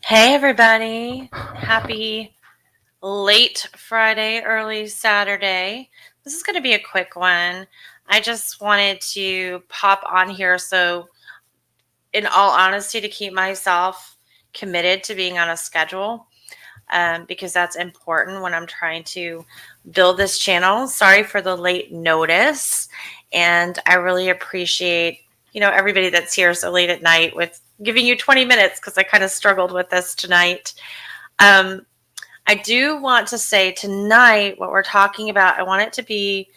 Hey, everybody. Happy late Friday, early Saturday. This is going to be a quick one. I just wanted to pop on here in all honesty, to keep myself committed to being on a schedule because that's important when I'm trying to build this channel. Sorry for the late notice. And I really appreciate, everybody that's here so late at night with giving you 20 minutes because I kind of struggled with this tonight. I do want to say tonight what we're talking about, I want it to be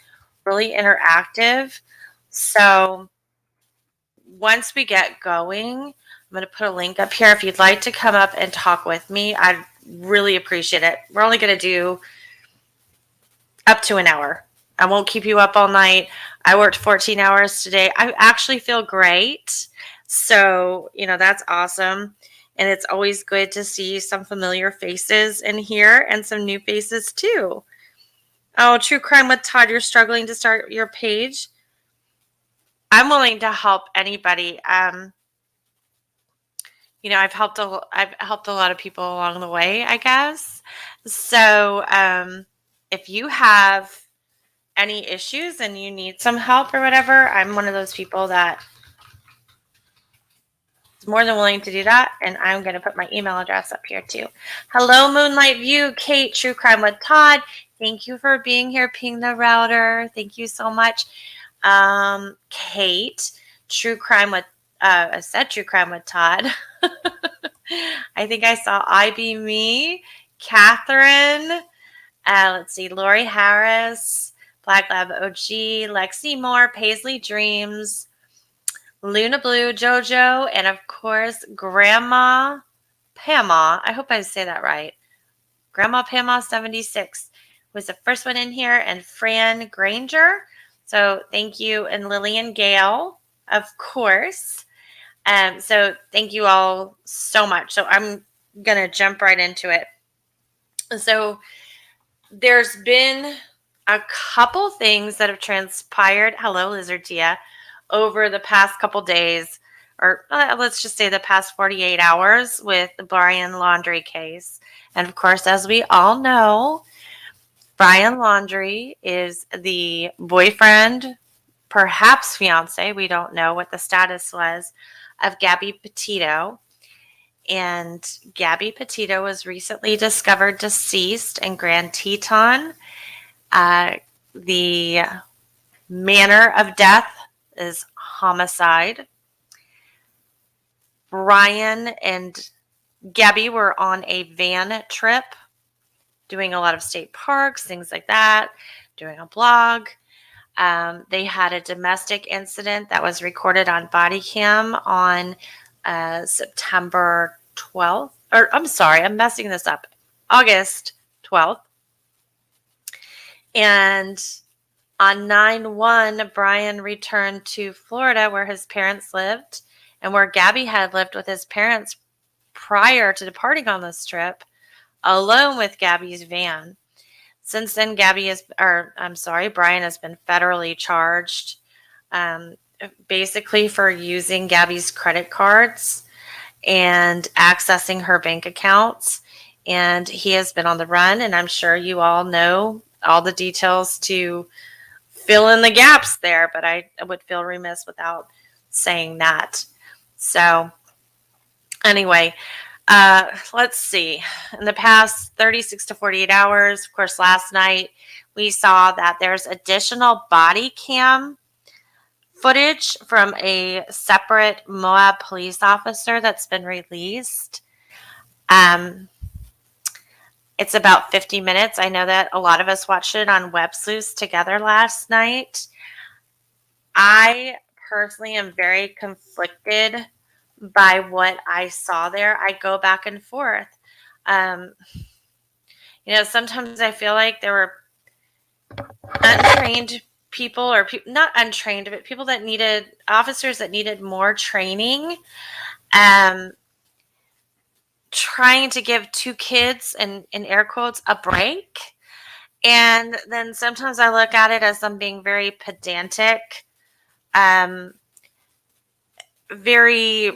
really interactive. So once we get going, I'm going to put a link up here. If you'd like to come up and talk with me, I'd really appreciate it. We're only going to do up to an hour. I won't keep you up all night. I worked 14 hours today. I actually feel great. So, that's awesome. And it's always good to see some familiar faces in here and some new faces too. Oh, True Crime with Todd, you're struggling to start your page. I'm willing to help anybody. I've helped a lot of people along the way, I guess. So, if you have any issues and you need some help or whatever, I'm one of those people that is more than willing to do that. And I'm going to put my email address up here too. Hello, Moonlight View, Kate, True Crime with Todd. Thank you for being here. Ping the router. Thank you so much. Kate, True Crime with, I said True Crime with Todd. I think I saw I Be Me, Catherine, let's see, Lori Harris, Black Lab OG, Lexi Moore, Paisley Dreams, Luna Blue, JoJo, and of course, Grandma Pama. I hope I say that right. Grandma Pama 76 was the first one in here, and Fran Granger. So thank you, and Lillian Gale, of course. So thank you all so much. So I'm going to jump right into it. So there's been a couple things that have transpired. Hello, Lizard Tia. Over the past couple days, or let's just say the past 48 hours with the Brian Laundrie case. And of course, as we all know, Brian Laundrie is the boyfriend, perhaps fiance, we don't know what the status was, of Gabby Petito. And Gabby Petito was recently discovered deceased in Grand Teton. The manner of death is homicide. Brian and Gabby were on a van trip, doing a lot of state parks, things like that, doing a blog. They had a domestic incident that was recorded on body cam on September 12th. Or I'm sorry, I'm messing this up. August 12th. And on 9/1, Brian returned to Florida where his parents lived and where Gabby had lived with his parents prior to departing on this trip, alone with Gabby's van. Since then, Brian has been federally charged basically for using Gabby's credit cards and accessing her bank accounts. And he has been on the run, and I'm sure you all know all the details to fill in the gaps there, but I would feel remiss without saying that. So anyway, let's see. In the past 36 to 48 hours, of course, last night, we saw that there's additional body cam footage from a separate Moab police officer that's been released. It's about 50 minutes. I know that a lot of us watched it on Web Sleuths together last night. I personally am very conflicted by what I saw there. I go back and forth. Sometimes I feel like there were untrained people, or not untrained, but people that needed, officers that needed more training, trying to give two kids, in air quotes, a break. And then sometimes I look at it as them being very pedantic, very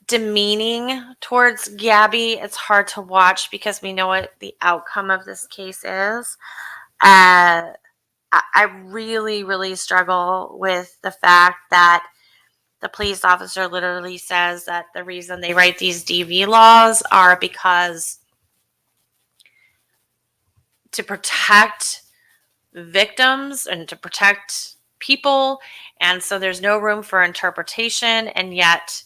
demeaning towards Gabby. It's hard to watch because we know what the outcome of this case is. I really, really struggle with the fact that the police officer literally says that the reason they write these DV laws are because to protect victims and to protect people. And so there's no room for interpretation. And yet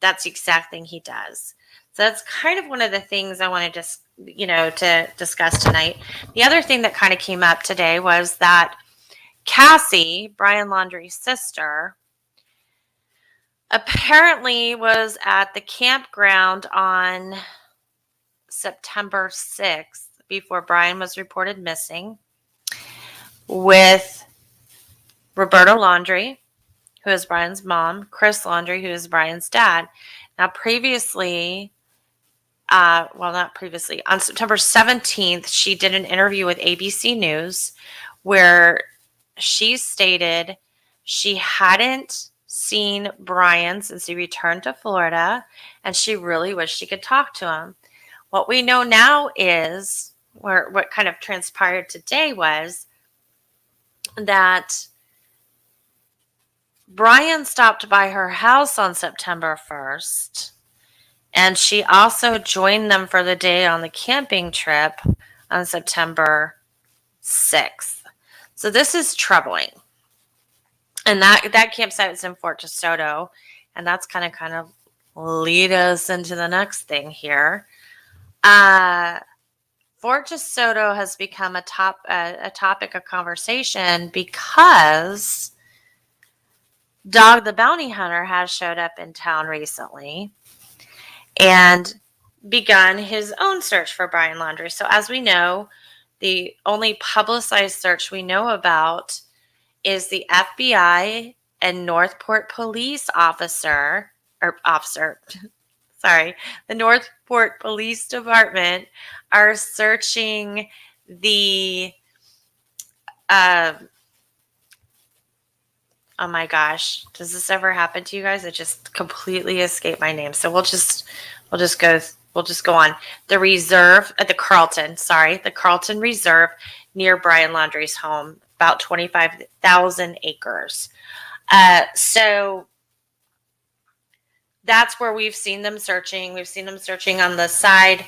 that's the exact thing he does. So that's kind of one of the things I want to just, to discuss tonight. The other thing that kind of came up today was that Cassie, Brian Laundrie's sister, apparently was at the campground on September 6th before Brian was reported missing with Roberta Laundrie, who is Brian's mom, Chris Laundrie, who is Brian's dad. Now, previously, on September 17th, she did an interview with ABC News where she stated she hadn't seen Brian since he returned to Florida, and she really wished she could talk to him. What we know now is, what kind of transpired today was that Brian stopped by her house on September 1st, and she also joined them for the day on the camping trip on September 6th. So this is troubling. And that campsite is in Fort De Soto, and that's kind of lead us into the next thing here. Fort De Soto has become a topic of conversation because Dog the Bounty Hunter has showed up in town recently and begun his own search for Brian Laundrie. So as we know, the only publicized search we know about is the FBI and Northport police the Northport Police Department are searching the, oh my gosh, does this ever happen to you guys? It just completely escaped my name. So we'll just go on. The reserve at the Carlton Reserve near Brian Laundrie's home, about 25,000 acres. So that's where we've seen them searching. We've seen them searching on the side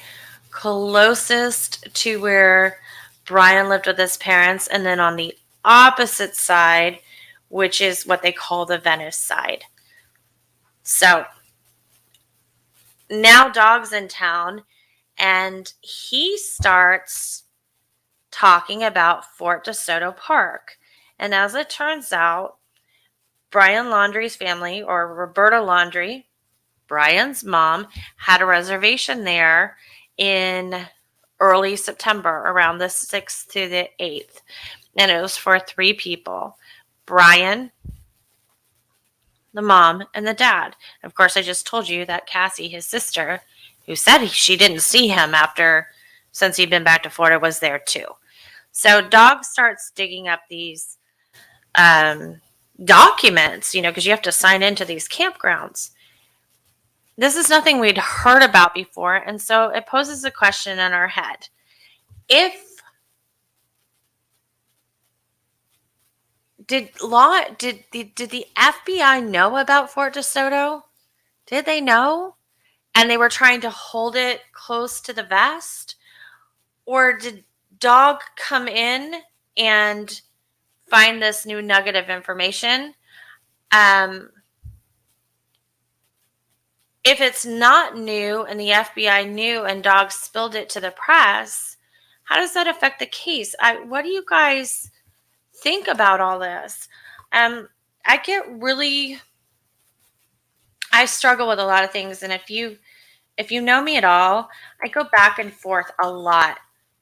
closest to where Brian lived with his parents, and then on the opposite side, which is what they call the Venice side. So now Dog's in town, and he starts talking about Fort De Soto Park. And as it turns out, Brian Laundrie's family, or Roberta Laundrie, Brian's mom, had a reservation there in early September, around the 6th to the 8th. And it was for 3 people: Brian, the mom, and the dad. Of course, I just told you that Cassie, his sister, who said she didn't see him since he'd been back to Florida, was there too. So Dog starts digging up these documents, because you have to sign into these campgrounds. This is nothing we'd heard about before, and so it poses a question in our head. Did the FBI know about Fort De Soto? Did they know? And they were trying to hold it close to the vest? Or did Dog come in and find this new nugget of information? If it's not new and the FBI knew and Dog spilled it to the press, how does that affect the case? What do you guys think about all this? I struggle with a lot of things, and if you know me at all, I go back and forth a lot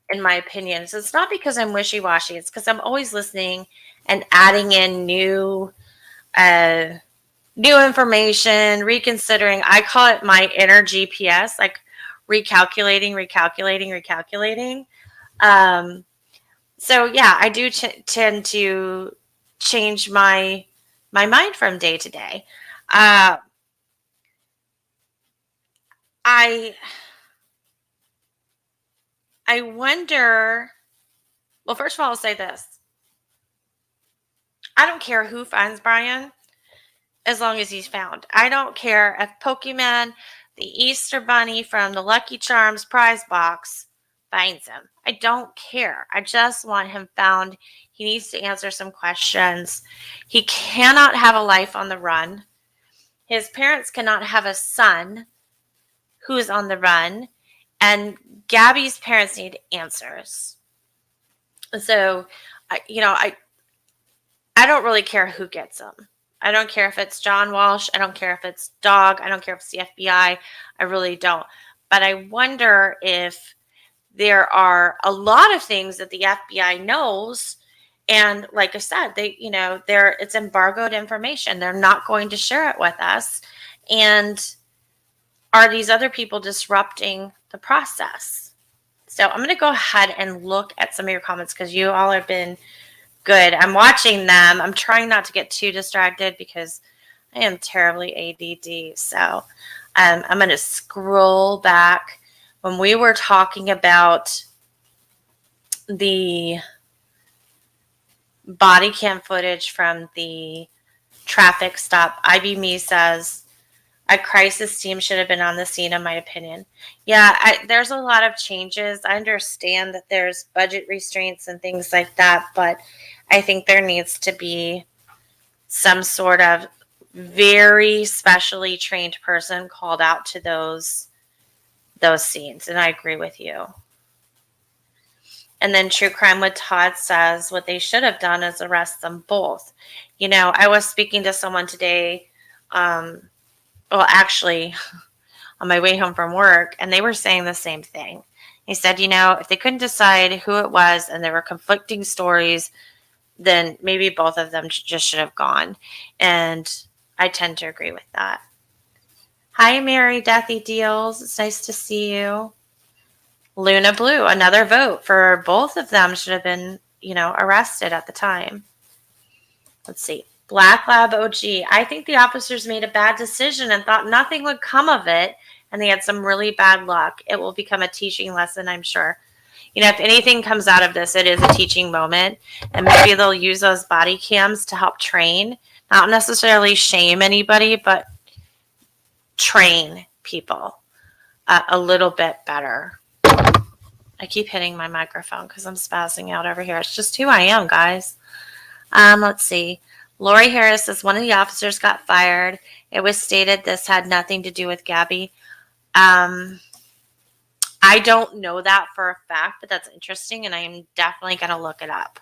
in my opinions. It's not because I'm wishy-washy. It's because I'm always listening and adding in new information, reconsidering. I call it my inner GPS, like recalculating. So yeah, I do tend to change my mind from day to day. I wonder. Well, first of all, I'll say this. I don't care who finds Brian as long as he's found. I don't care if Pokemon, the Easter Bunny from the Lucky Charms prize box, finds him. I don't care. I just want him found. He needs to answer some questions. He cannot have a life on the run. His parents cannot have a son who's on the run. And Gabby's parents need answers. So, I don't really care who gets them. I don't care if it's John Walsh. I don't care if it's Dog. I don't care if it's the FBI. I really don't. But I wonder if there are a lot of things that the FBI knows. And like I said, it's embargoed information. They're not going to share it with us. And are these other people disrupting the process? So I'm going to go ahead and look at some of your comments because you all have been good. I'm watching them. I'm trying not to get too distracted because I am terribly ADD. So I'm going to scroll back. When we were talking about the body cam footage from the traffic stop, IB Me says, a crisis team should have been on the scene, in my opinion. Yeah, there's a lot of changes. I understand that there's budget restraints and things like that, but I think there needs to be some sort of very specially trained person called out to those scenes, and I agree with you. And then True Crime with Todd says what they should have done is arrest them both. I was speaking to someone today, actually, on my way home from work, and they were saying the same thing. He said, if they couldn't decide who it was and there were conflicting stories, then maybe both of them just should have gone. And I tend to agree with that. Hi, Mary Deathy Deals. It's nice to see you. Luna Blue, another vote for both of them should have been, arrested at the time. Let's see. Black Lab OG. I think the officers made a bad decision and thought nothing would come of it, and they had some really bad luck. It will become a teaching lesson, I'm sure. If anything comes out of this, it is a teaching moment, and maybe they'll use those body cams to help train, not necessarily shame anybody, but train people a little bit better. I keep hitting my microphone because I'm spazzing out over here. It's just who I am, guys. Let's see. Lori Harris says one of the officers got fired. It was stated this had nothing to do with Gabby. I don't know that for a fact, but that's interesting, and I am definitely going to look it up.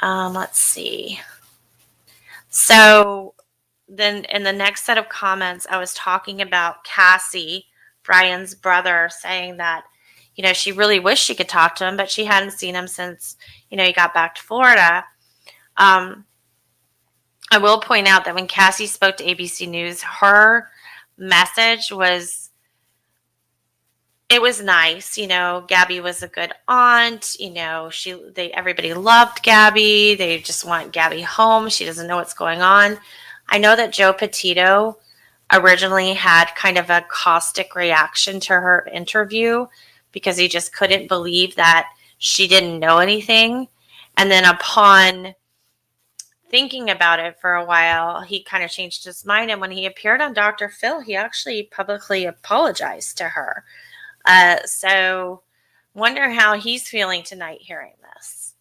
Let's see. So then in the next set of comments, I was talking about Cassie, Brian's brother, saying that, she really wished she could talk to him, but she hadn't seen him since, he got back to Florida. I will point out that when Cassie spoke to ABC News, her message was, it was nice. Gabby was a good aunt. Everybody loved Gabby. They just want Gabby home. She doesn't know what's going on. I know that Joe Petito originally had kind of a caustic reaction to her interview because he just couldn't believe that she didn't know anything. And then upon thinking about it for a while, he kind of changed his mind. And when he appeared on Dr. Phil, he actually publicly apologized to her. So wonder how he's feeling tonight hearing this.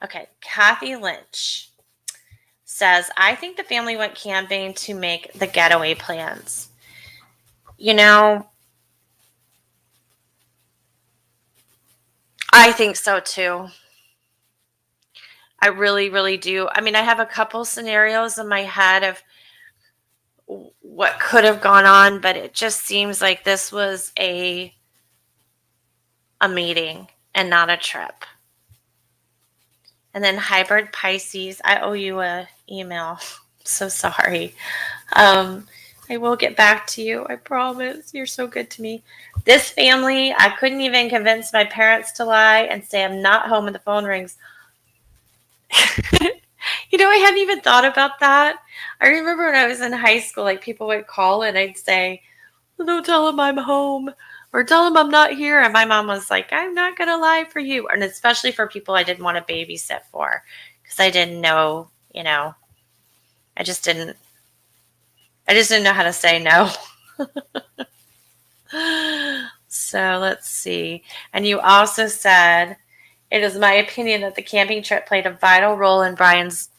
Okay, Kathy Lynch says, I think the family went camping to make the getaway plans. I think so too. I really, really do. I mean, I have a couple scenarios in my head of what could have gone on, but it just seems like this was a meeting and not a trip. And then Hybrid Pisces, I owe you an email. So sorry. I will get back to you. I promise. You're so good to me. This family, I couldn't even convince my parents to lie and say I'm not home when the phone rings. I hadn't even thought about that. I remember when I was in high school, like people would call and I'd say, well, don't tell them I'm home or tell them I'm not here. And my mom was like, I'm not going to lie for you. And especially for people I didn't want to babysit for because I didn't know, I just didn't know how to say no. So let's see. And you also said, it is my opinion that the camping trip played a vital role in Brian's,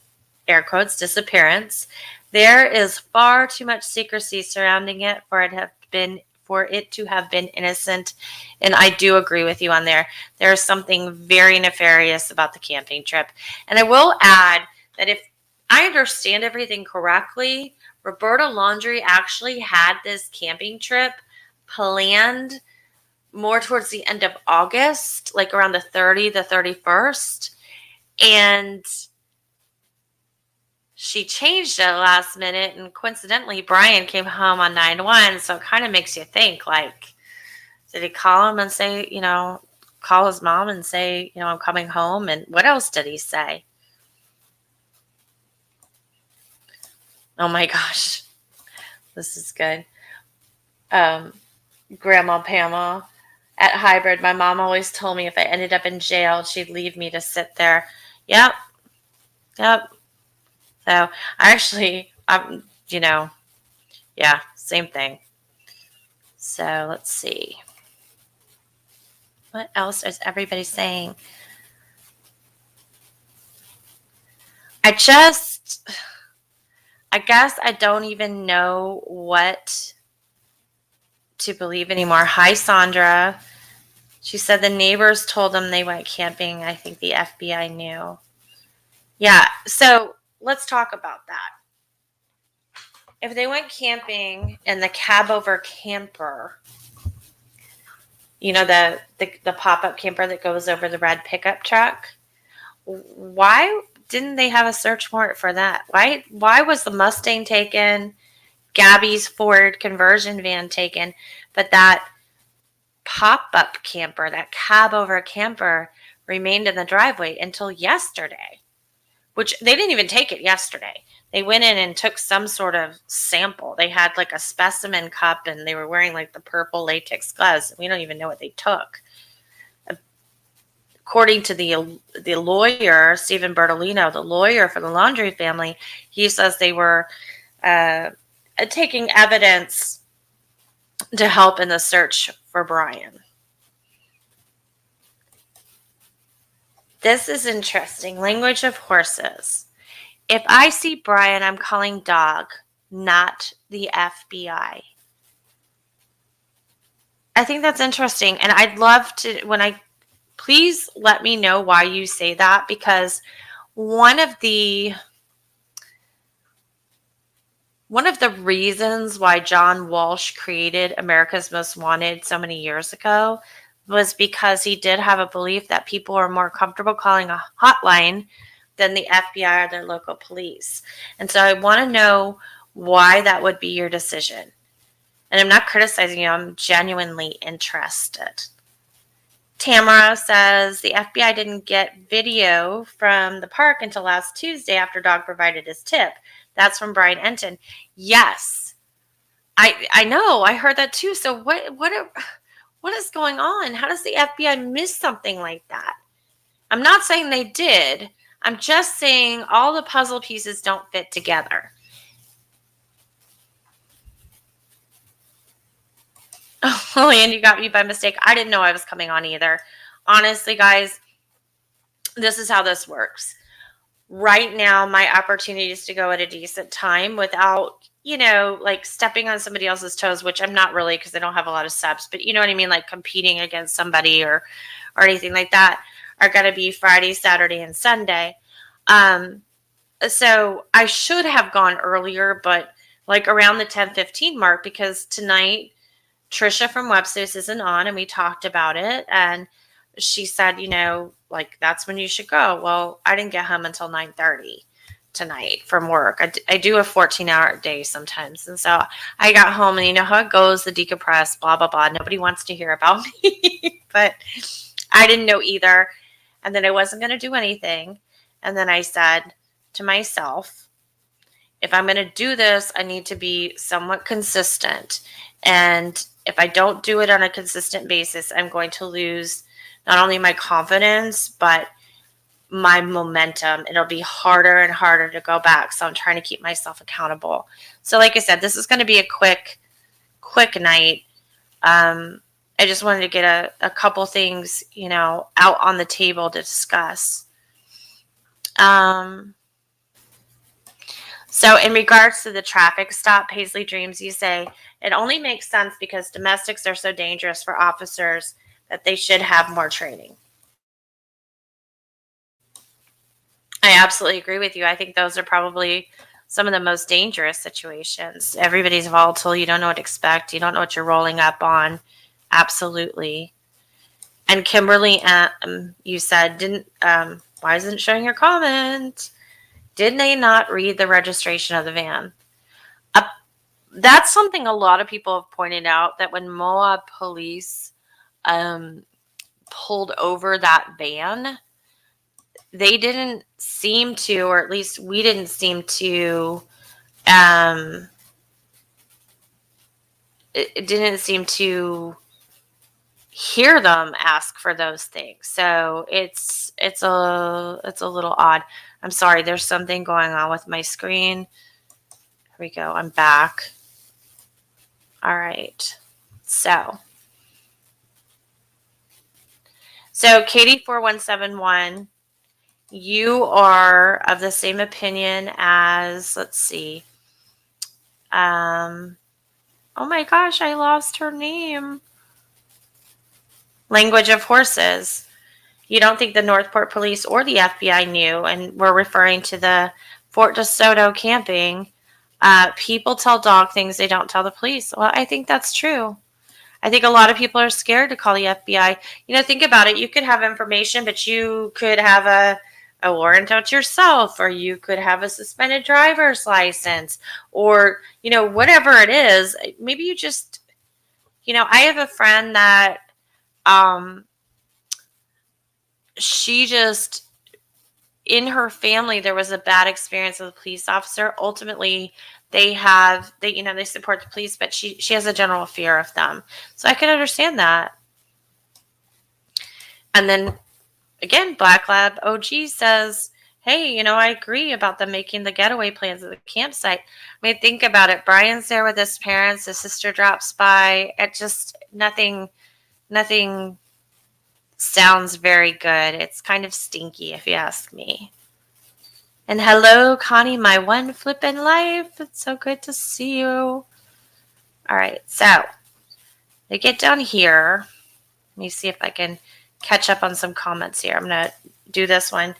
air quotes, disappearance. There is far too much secrecy surrounding it for it to have been innocent. And I do agree with you on there. There is something very nefarious about the camping trip. And I will add that if I understand everything correctly, Roberta Laundrie actually had this camping trip planned more towards the end of August, like around the 31st. And she changed it last minute, and coincidentally, Brian came home on 9/1, so it kind of makes you think, like, did he call him and say, call his mom and say, I'm coming home, and what else did he say? Oh my gosh, this is good. Grandma Pamela at Hybrid, my mom always told me if I ended up in jail, she'd leave me to sit there. Yep. So I actually, yeah, same thing. So let's see. What else is everybody saying? I guess I don't even know what to believe anymore. Hi, Sandra. She said the neighbors told them they went camping. I think the FBI knew. Yeah, so let's talk about that. If they went camping in the cab over camper, the pop-up camper that goes over the red pickup truck, why didn't they have a search warrant for that? Why was the Mustang taken, Gabby's Ford conversion van taken, but that pop-up camper, that cab over camper, remained in the driveway until yesterday? Which they didn't even take it yesterday. They went in and took some sort of sample. They had like a specimen cup and they were wearing like the purple latex gloves. We don't even know what they took. According to the lawyer, Stephen Bertolino, the lawyer for the Laundrie family, he says they were taking evidence to help in the search for Brian. This is interesting. Language of horses. If I see Brian, I'm calling dog, not the FBI. I think that's interesting. And I'd love to, please let me know why you say that, because one of the reasons why John Walsh created America's Most Wanted so many years ago was because he did have a belief that people are more comfortable calling a hotline than the FBI or their local police. And so I want to know why that would be your decision. And I'm not criticizing you. I'm genuinely interested. Tamara says the FBI didn't get video from the park until last Tuesday after Dog provided his tip. That's from Brian Enton. Yes, I know. I heard that too. So what is going on? How does the FBI miss something like that? I'm not saying they did. I'm just saying all the puzzle pieces don't fit together. Oh, and you got me by mistake. I didn't know I was coming on either. Honestly, guys, this is how this works. Right now, my opportunity is to go at a decent time without, like stepping on somebody else's toes, which I'm not really because I don't have a lot of subs, but you know what I mean? Like competing against somebody or anything like that are going to be Friday, Saturday, and Sunday. So I should have gone earlier, but like around the 10:15 mark, because tonight Trisha from Webster's isn't on and we talked about it. And she said, like that's when you should go. Well, I didn't get home until 9:30 tonight from work. I do a 14-hour day sometimes. And so I got home and you know how it goes, the decompress, blah, blah, blah. Nobody wants to hear about me, but I didn't know either. And then I wasn't going to do anything. And then I said to myself, if I'm going to do this, I need to be somewhat consistent. And if I don't do it on a consistent basis, I'm going to lose not only my confidence, but my momentum. It'll be harder and harder to go back. So I'm trying to keep myself accountable. So like I said, this is going to be a quick night. I just wanted to get a couple things, out on the table to discuss. So in regards to the traffic stop, Paisley Dreams, you say, it only makes sense because domestics are so dangerous for officers that they should have more training. I absolutely agree with you. I think those are probably some of the most dangerous situations. Everybody's volatile. You don't know what to expect. You don't know what you're rolling up on. Absolutely. And Kimberly, you said, why isn't it showing your comment? Did they not read the registration of the van? That's something a lot of people have pointed out, that when Moab police pulled over that van, they didn't seem to, or at least we didn't seem to, it didn't seem to hear them ask for those things. So it's a little odd. I'm sorry, there's something going on with my screen. Here we go. I'm back. All right. So Katie 4171, you are of the same opinion as, let's see. Oh my gosh, I lost her name. Language of Horses. You don't think the Northport Police or the FBI knew, and we're referring to the Fort De Soto camping. People tell dog things they don't tell the police. Well, I think that's true. I think a lot of people are scared to call the FBI. Think about it. You could have information, but you could have a warrant out yourself, or you could have a suspended driver's license, or, whatever it is. Maybe you just, I have a friend that, she just, in her family, there was a bad experience with a police officer. Ultimately, they support the police, but she has a general fear of them. So I can understand that. And then again, Black Lab OG says, hey, I agree about them making the getaway plans at the campsite. I mean, think about it. Brian's there with his parents. His sister drops by. It just, nothing sounds very good. It's kind of stinky, if you ask me. And hello, Connie, my one flippin' life. It's so good to see you. All right, so they get down here. Let me see if I can catch up on some comments here. I'm going to do this one.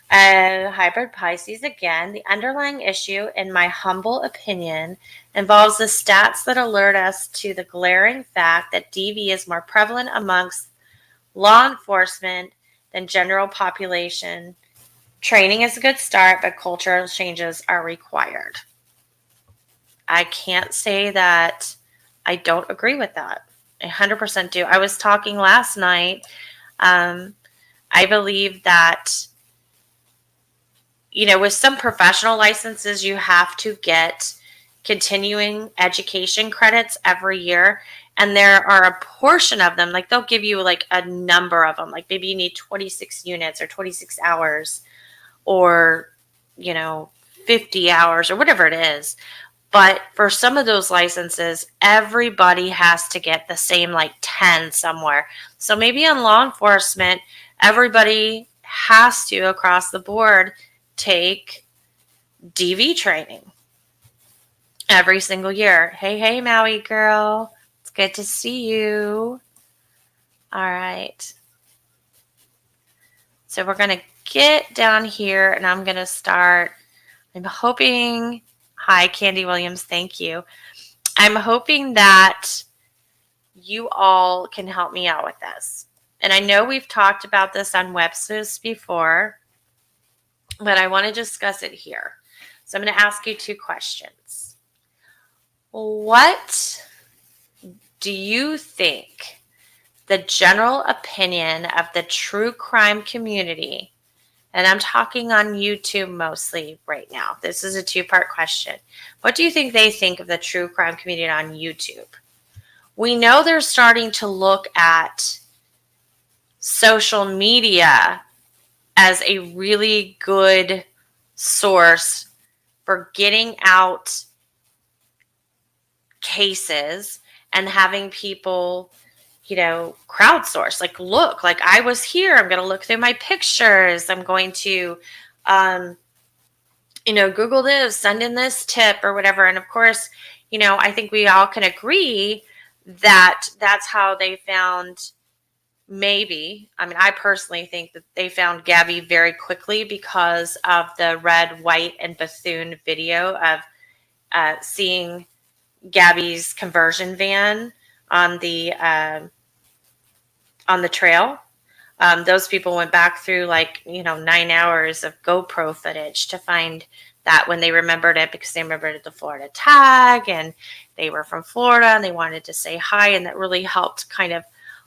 Hybrid Pisces again. The underlying issue, in my humble opinion, involves the stats that alert us to the glaring fact that DV is more prevalent amongst law enforcement than general population. Training is a good start, but cultural changes are required. I can't say that I don't agree with that. I 100% do. I was talking last night. I believe that, with some professional licenses, you have to get continuing education credits every year. And there are a portion of them, like they'll give you like a number of them, like maybe you need 26 units or 26 hours or, 50 hours or whatever it is. But for some of those licenses, everybody has to get the same like 10 somewhere. So maybe in law enforcement, everybody has to, across the board, take DV training every single year. Hey, Maui girl. It's good to see you. All right. So we're going to get down here and I'm going to start. I'm hoping, hi, Candy Williams, thank you. I'm hoping that you all can help me out with this. And I know we've talked about this on Websus before, but I want to discuss it here. So I'm going to ask you 2 questions. What do you think the general opinion of the true crime community and I'm talking on YouTube mostly right now. This is a two-part question. What do you think they think of the true crime community on YouTube? We know they're starting to look at social media as a really good source for getting out cases and having people, crowdsource, like, look, like, I was here, I'm going to look through my pictures, I'm going to, Google this, send in this tip or whatever. And of course, I think we all can agree that that's how they found, maybe, I personally think that they found Gabby very quickly because of the red, white, and Bethune video of seeing Gabby's conversion van on the trail. Those people went back through 9 hours of GoPro footage to find that, when they remembered it, because they remembered the Florida tag and they were from Florida and they wanted to say hi. And that really helped kind of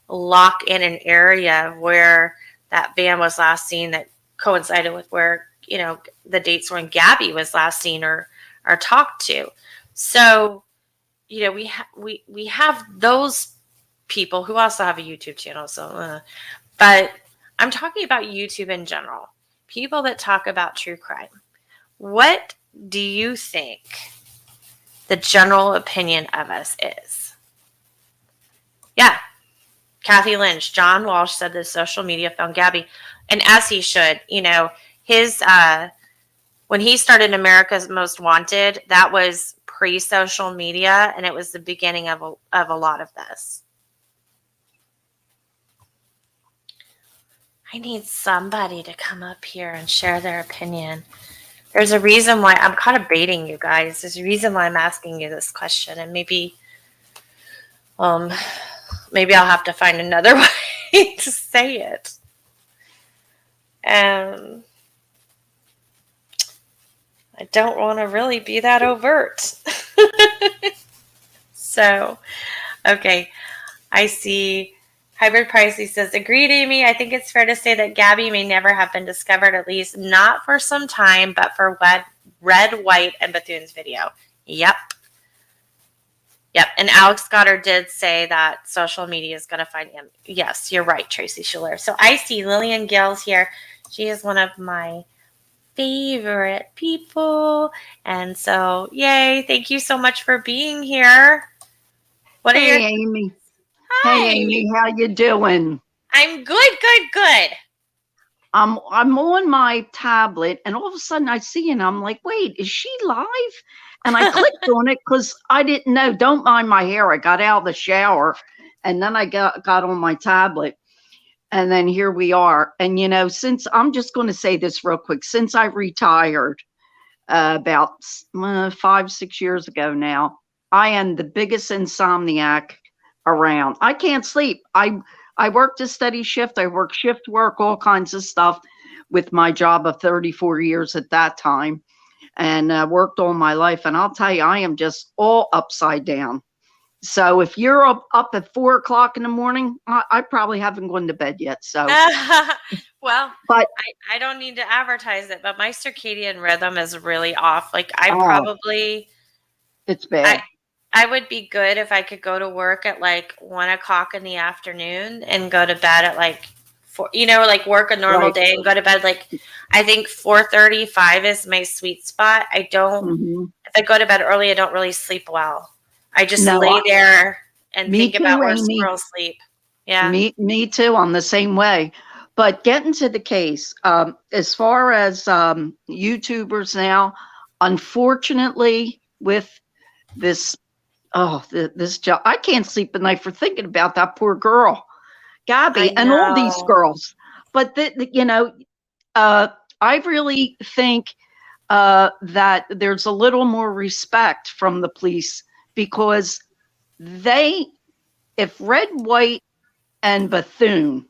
lock in an area where that van was last seen, that coincided with where, the dates when Gabby was last seen or talked to. So, we have those people who also have a YouTube channel. So, but I'm talking about YouTube in general. People that talk about true crime. What do you think the general opinion of us is? Yeah. Kathy Lynch, John Walsh said that social media found Gabby, and as he should. His when he started America's Most Wanted, that was pre-social media, and it was the beginning of a lot of this. I need somebody to come up here and share their opinion. There's a reason why I'm kind of baiting you guys. There's a reason why I'm asking you this question, and maybe I'll have to find another way to say it. I don't want to really be that overt. So, okay. I see Hybrid Pricey says, agreed, Amy. I think it's fair to say that Gabby may never have been discovered, at least not for some time, but for Red, White, and Bethune's video. Yep. And Alex Goddard did say that social media is going to find him. Yes, you're right, Tracy Schuler. So I see Lillian Gill's here. She is one of my favorite people. And so, yay. Thank you so much for being here. Hey, Amy. Hi. Hey, Amy. How you doing? I'm good. I'm on my tablet, and all of a sudden I see, and I'm like, wait, is she live? And I clicked on it because I didn't know. Don't mind my hair. I got out of the shower, and then I got on my tablet, and then here we are. And, since I'm just going to say this real quick, since I retired about 5-6 years ago now, I am the biggest insomniac around. I can't sleep. I worked a steady shift. I worked shift work, all kinds of stuff with my job of 34 years at that time, and worked all my life. And I'll tell you, I am just all upside down. So if you're up at 4 o'clock in the morning, I probably haven't gone to bed yet. So, well, but I don't need to advertise it, but my circadian rhythm is really off. It's bad. I would be good if I could go to work at 1 o'clock in the afternoon and go to bed at 4, work a normal day and go to bed. I think 4:30, 5 is my sweet spot. I don't, if I go to bed early, I don't really sleep well. I just lay there and think about where squirrels sleep. Yeah. Me too. I'm the same way. But getting to the case, as far as YouTubers now, unfortunately, with this job, I can't sleep at night for thinking about that poor girl, Gabby, and all these girls. But I really think that there's a little more respect from the police, because if Red, White, and Bethune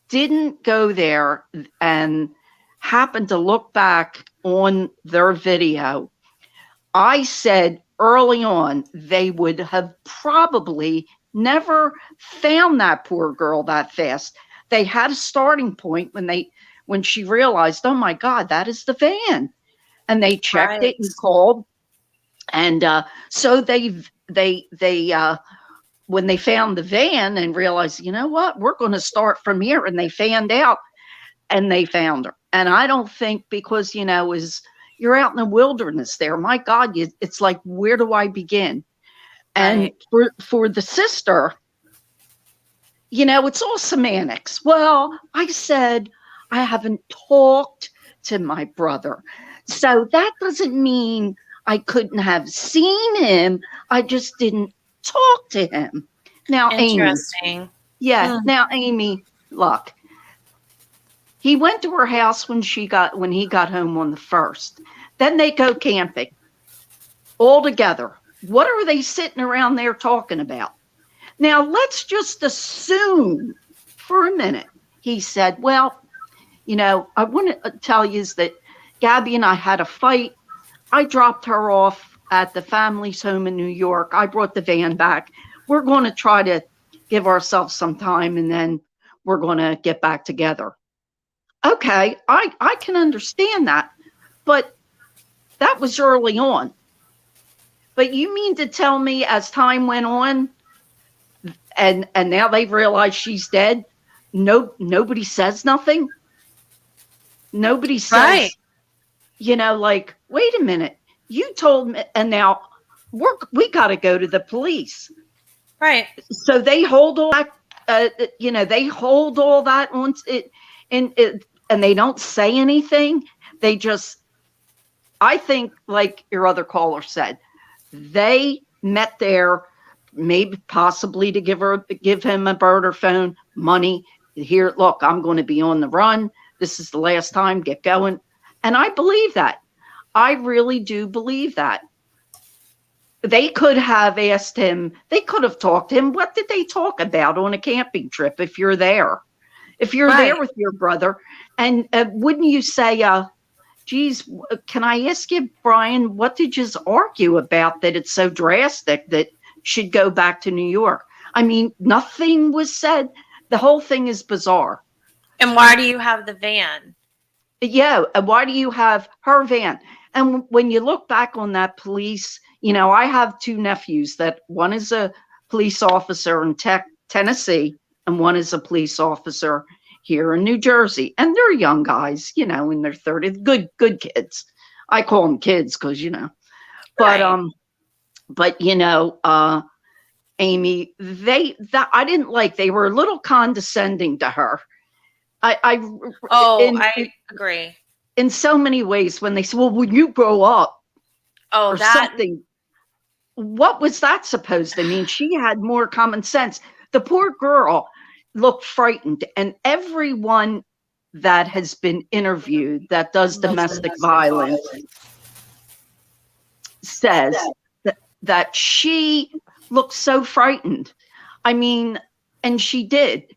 didn't go there and happen to look back on their video, I said early on they would have probably never found that poor girl that fast. They had a starting point when when she realized, oh my God, that is the van. And they checked Right. it and called. And so when they found the van and realized, you know what, we're going to start from here. And they fanned out and they found her. And I don't think because, you're out in the wilderness there. My God, it's like, where do I begin? And Right. for the sister, it's all semantics. Well, I said I haven't talked to my brother. So that doesn't mean I couldn't have seen him. I just didn't talk to him. Now, Amy. Interesting. Yeah. Now, Amy, look. He went to her house when he got home on the 1st. Then they go camping all together. What are they sitting around there talking about? Now, let's just assume for a minute. He said, well, I want to tell you is that Gabby and I had a fight. I dropped her off at the family's home in New York. I brought the van back. We're going to try to give ourselves some time and then we're going to get back together. Okay, I can understand that, but that was early on. But you mean to tell me as time went on and now they've realized she's dead, nobody says nothing? Nobody says, like, wait a minute, you told me, and now we got to go to the police. Right. So they hold all that, they hold all that on it, and they don't say anything. They just, I think, like your other caller said, they met there, maybe possibly to give him a burner phone, money. Here, look, I'm going to be on the run. This is the last time. Get going. And I believe that. I really do believe that. They could have asked him. They could have talked to him. What did they talk about on a camping trip if you're there? If you're there with your brother, and wouldn't you say, geez, can I ask you, Brian, what did you argue about that it's so drastic that should go back to New York? I mean, nothing was said. The whole thing is bizarre. And why do you have the van? Yeah, why do you have her van? And when you look back on that police, I have 2 nephews that one is a police officer in Tennessee and one is a police officer here in New Jersey. And they're young guys, in their 30s, good kids. I call them kids because, but, Amy, I didn't like, they were a little condescending to her. I agree. In so many ways when they said, well, when you grow up or something, what was that supposed to mean? She had more common sense. The poor girl looked frightened, and everyone that has been interviewed that does domestic violence says that she looked so frightened. I mean, and she did.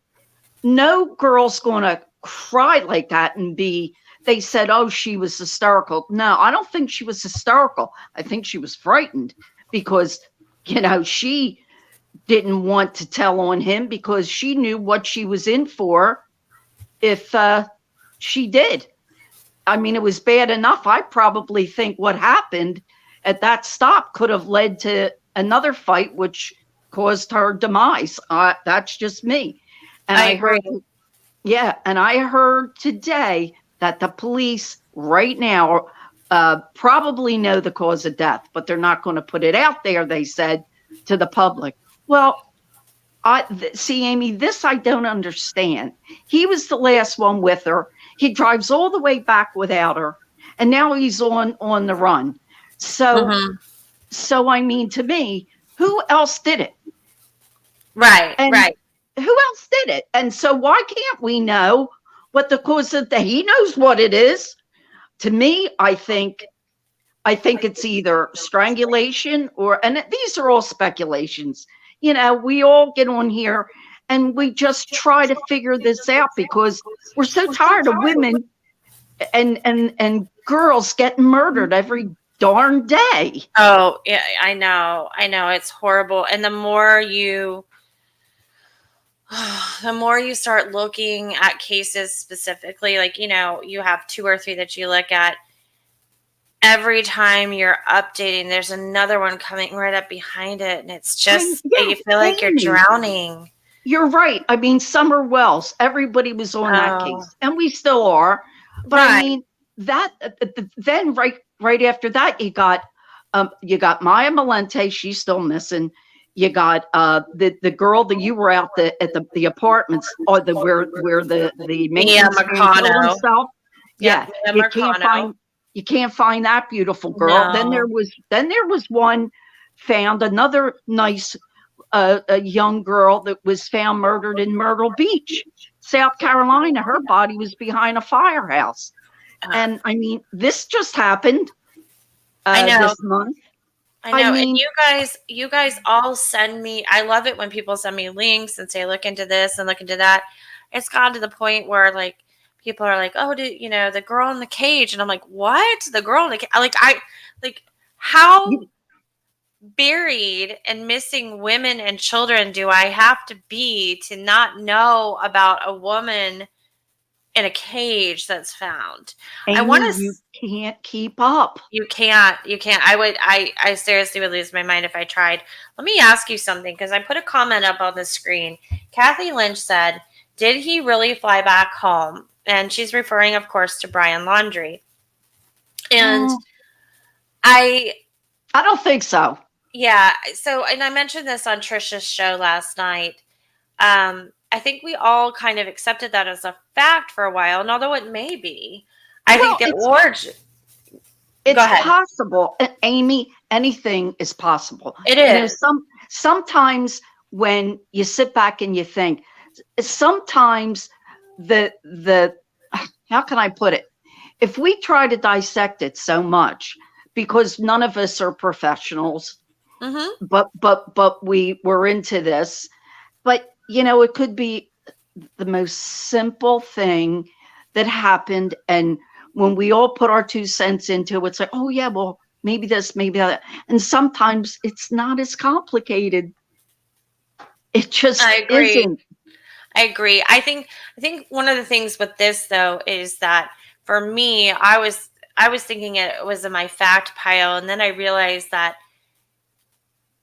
No girl's going to cry like that and they said, oh, she was hysterical. No, I don't think she was hysterical. I think she was frightened because, she didn't want to tell on him because she knew what she was in for if she did. I mean, it was bad enough. I probably think what happened at that stop could have led to another fight, which caused her demise. That's just me. And I agree. And I heard today that the police right now probably know the cause of death, but they're not going to put it out there, they said, to the public. Well, see, Amy, this I don't understand. He was the last one with her. He drives all the way back without her, and now he's on the run. So, so I mean, to me, who else did it? Right. Who else did it? And so why can't we know what the cause of that? He knows what it is. To me, I think it's either strangulation and these are all speculations. We all get on here and we just try to figure this out because we're so tired of women and girls getting murdered every darn day. Oh, yeah, I know. It's horrible. And the more the more you start looking at cases specifically, like, you have 2 or 3 that you look at, every time you're updating, there's another one coming right up behind it, and it's just Yeah, you feel like you're Amy, drowning. you're right. I mean, Summer Wells, everybody was on that Oh, case, and we still are. But I right. mean, that then right after that, you got Maya Malente. She's still missing. You got the girl that you were out at the apartments, or the where the Mia maintenance man killed Marcano. himself. Yep, Yeah, Mia Marcano. you can't find that beautiful girl. No. Then there was one found, another nice a young girl that was found murdered in Myrtle Beach, South Carolina. Her body was behind a firehouse. Uh, And I mean, this just happened I know. this month. I I know. And mean, you guys all send me, I love it when people send me links and say, look into this and look into that. It's gotten to the point where, like, people are like, oh, the girl in the cage. And I'm like, what? The girl in the cage? Like, how buried and missing women and children do I have to be to not know about a woman in a cage that's found? I want Amy, to. you can't keep up. You can't. I seriously would lose my mind if I tried. Let me ask you something, because I put a comment up on the screen. Kathy Lynch said, did he really fly back home? And she's referring, of course, to Brian Laundrie. And I don't think so. Yeah. So, and I mentioned this on Trisha's show last night. I think we all kind of accepted that as a fact for a while. And although it may be, I think the origin. It's possible, Amy. Anything is possible. It is. Sometimes when you sit back and you think, sometimes the how can I put it? If we try to dissect it so much, because none of us are professionals, but we were into this. But it could be the most simple thing that happened, and when we all put our 2 cents into it, it's like, oh yeah, well, maybe this, maybe that. And sometimes it's not as complicated. It just isn't. I agree. I think one of the things with this, though, is that for me, I was thinking it was in my fact pile, and then I realized that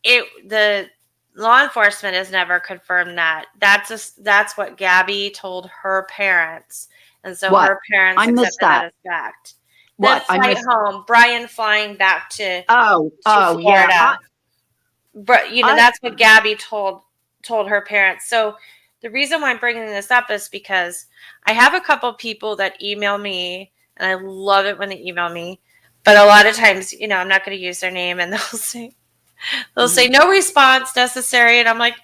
the law enforcement has never confirmed that. That's what Gabby told her parents. And so her parents accepted that as fact. What? The flight home, Brian flying back to Florida. Yeah. But that's what Gabby told her parents. So the reason why I'm bringing this up is because I have a couple people that email me, and I love it when they email me. But a lot of times, I'm not going to use their name, and they'll say no response necessary, and I'm like,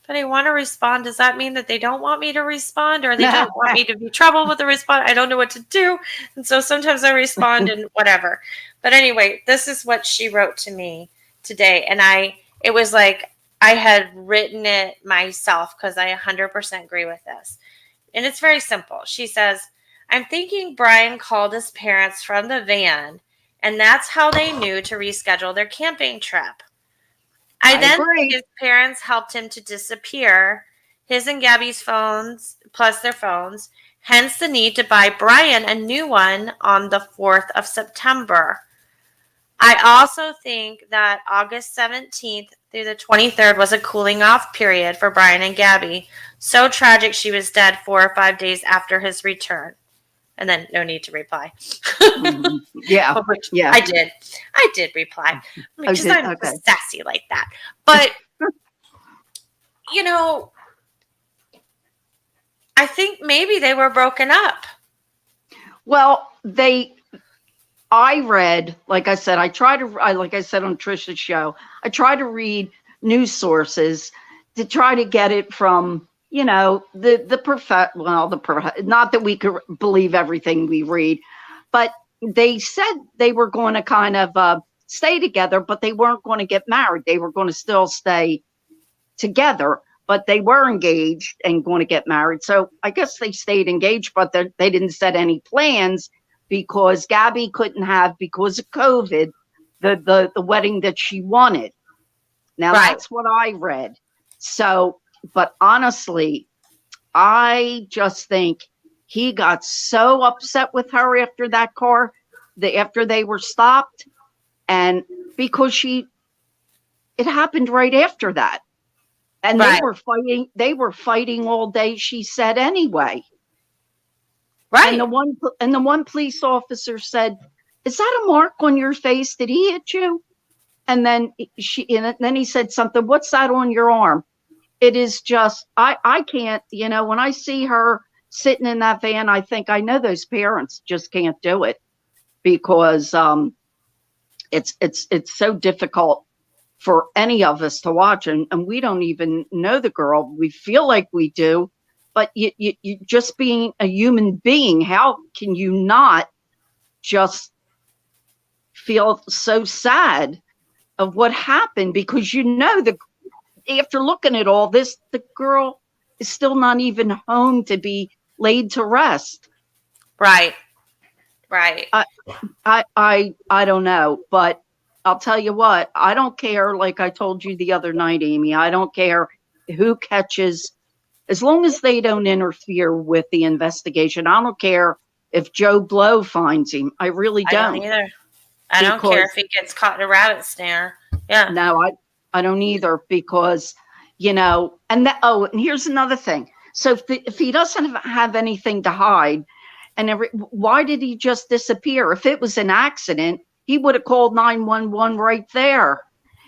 but I want to respond. Does that mean that they don't want me to respond, or they don't want me to be trouble with the response? I don't know what to do. And so sometimes I respond and whatever. But anyway, this is what she wrote to me today. And it was like I had written it myself, because I 100% agree with this. And it's very simple. She says, I'm thinking Brian called his parents from the van, and that's how they knew to reschedule their camping trip. I then think his parents helped him to disappear, his and Gabby's phones, plus their phones, hence the need to buy Brian a new one on the 4th of September. I also think that August 17th through the 23rd was a cooling off period for Brian and Gabby. So tragic she was dead 4 or 5 days after his return. And then no need to reply. Yeah. I did reply, because I'm sassy like that. But I think maybe they were broken up. Well, I read, like I said on Trisha's show, I try to read news sources to try to get it from not that we could believe everything we read, but they said they were going to kind of stay together, but they weren't going to get married. They were going to still stay together, but they were engaged and going to get married. So I guess they stayed engaged, but they didn't set any plans, because Gabby couldn't have, because of COVID, the wedding that she wanted. Now, that's what I read. So, but honestly, I just think he got so upset with her after that car, after they were stopped, and because it happened right after that, and Right. they were fighting all day, she said, anyway. And Right. the one police officer said, "Is that a mark on your face? Did he hit you?" And then then he said something, "What's that on your arm?" It is just, I can't, when I see her sitting in that van, I think, I know those parents just can't do it, because it's so difficult for any of us to watch, and we don't even know the girl. We feel like we do, but you just being a human being, how can you not just feel so sad of what happened? Because after looking at all this, the girl is still not even home to be laid to rest. Right. Right. I don't know, but I'll tell you what, I don't care. Like I told you the other night, Amy, I don't care who catches, as long as they don't interfere with the investigation. I don't care if Joe Blow finds him. I really I don't don't. either. I don't care if he gets caught in a rabbit snare. Yeah. No, I don't either, because, and here's another thing. So if he doesn't have anything to hide, why did he just disappear? If it was an accident, he would have called 911 right there.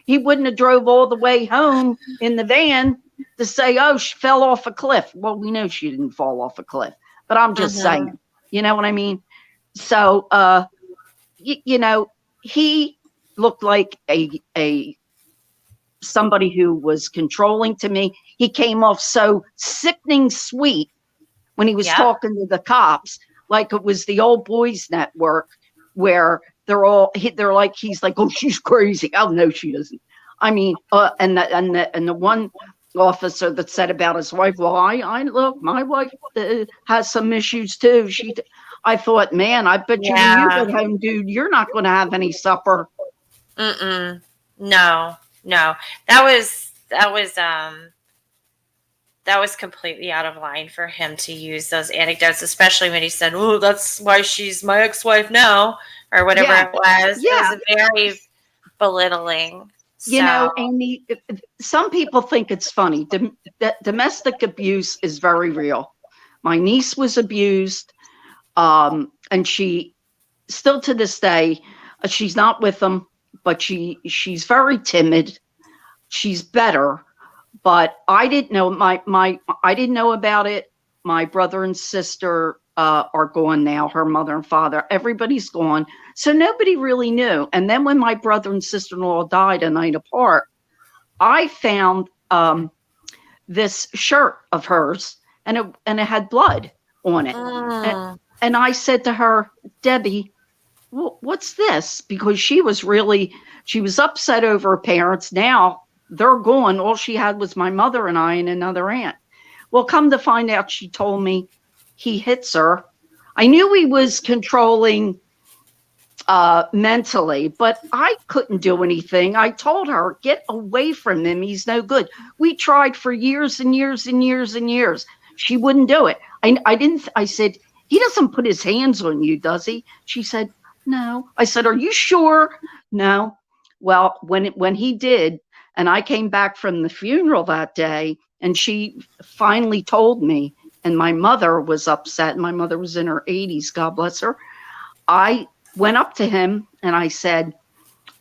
He wouldn't have drove all the way home in the van to say, "Oh, she fell off a cliff." Well, we know she didn't fall off a cliff, but I'm just saying, you know what I mean? So, he looked like a somebody who was controlling to me. He came off so sickening sweet when he was talking to the cops, like it was the old boys network, where they're like, he's like, "Oh, she's crazy." "Oh, no, she isn't." I mean, and the one officer that said about his wife, "Well, I look, my wife has some issues too." I thought, man, I bet you when you get home, dude, you're not going to have any supper. No, that was completely out of line for him to use those anecdotes, especially when he said, "Oh, that's why she's my ex-wife now," or whatever it was. Yeah. It was very belittling. Amy, some people think it's funny. Domestic abuse is very real. My niece was abused, and she still to this day, she's not with them, but she's very timid. She's better, but I didn't know I didn't know about it. My brother and sister are gone now. Her mother and father, everybody's gone. So nobody really knew. And then when my brother and sister-in-law died a night apart, I found this shirt of hers, and it had blood on it. And I said to her, "Debbie, what's this?" Because she was upset over her parents. Now they're gone. All she had was my mother and I and another aunt. Well, come to find out, she told me he hits her. I knew he was controlling mentally, but I couldn't do anything. I told her, "Get away from him. He's no good." We tried for years and years and years and years. She wouldn't do it. I said, "He doesn't put his hands on you, does he?" She said, "No." I said, "Are you sure?" "No." Well, when he did, and I came back from the funeral that day, and she finally told me, and my mother was upset. My mother was in her 80s, God bless her. I went up to him and I said,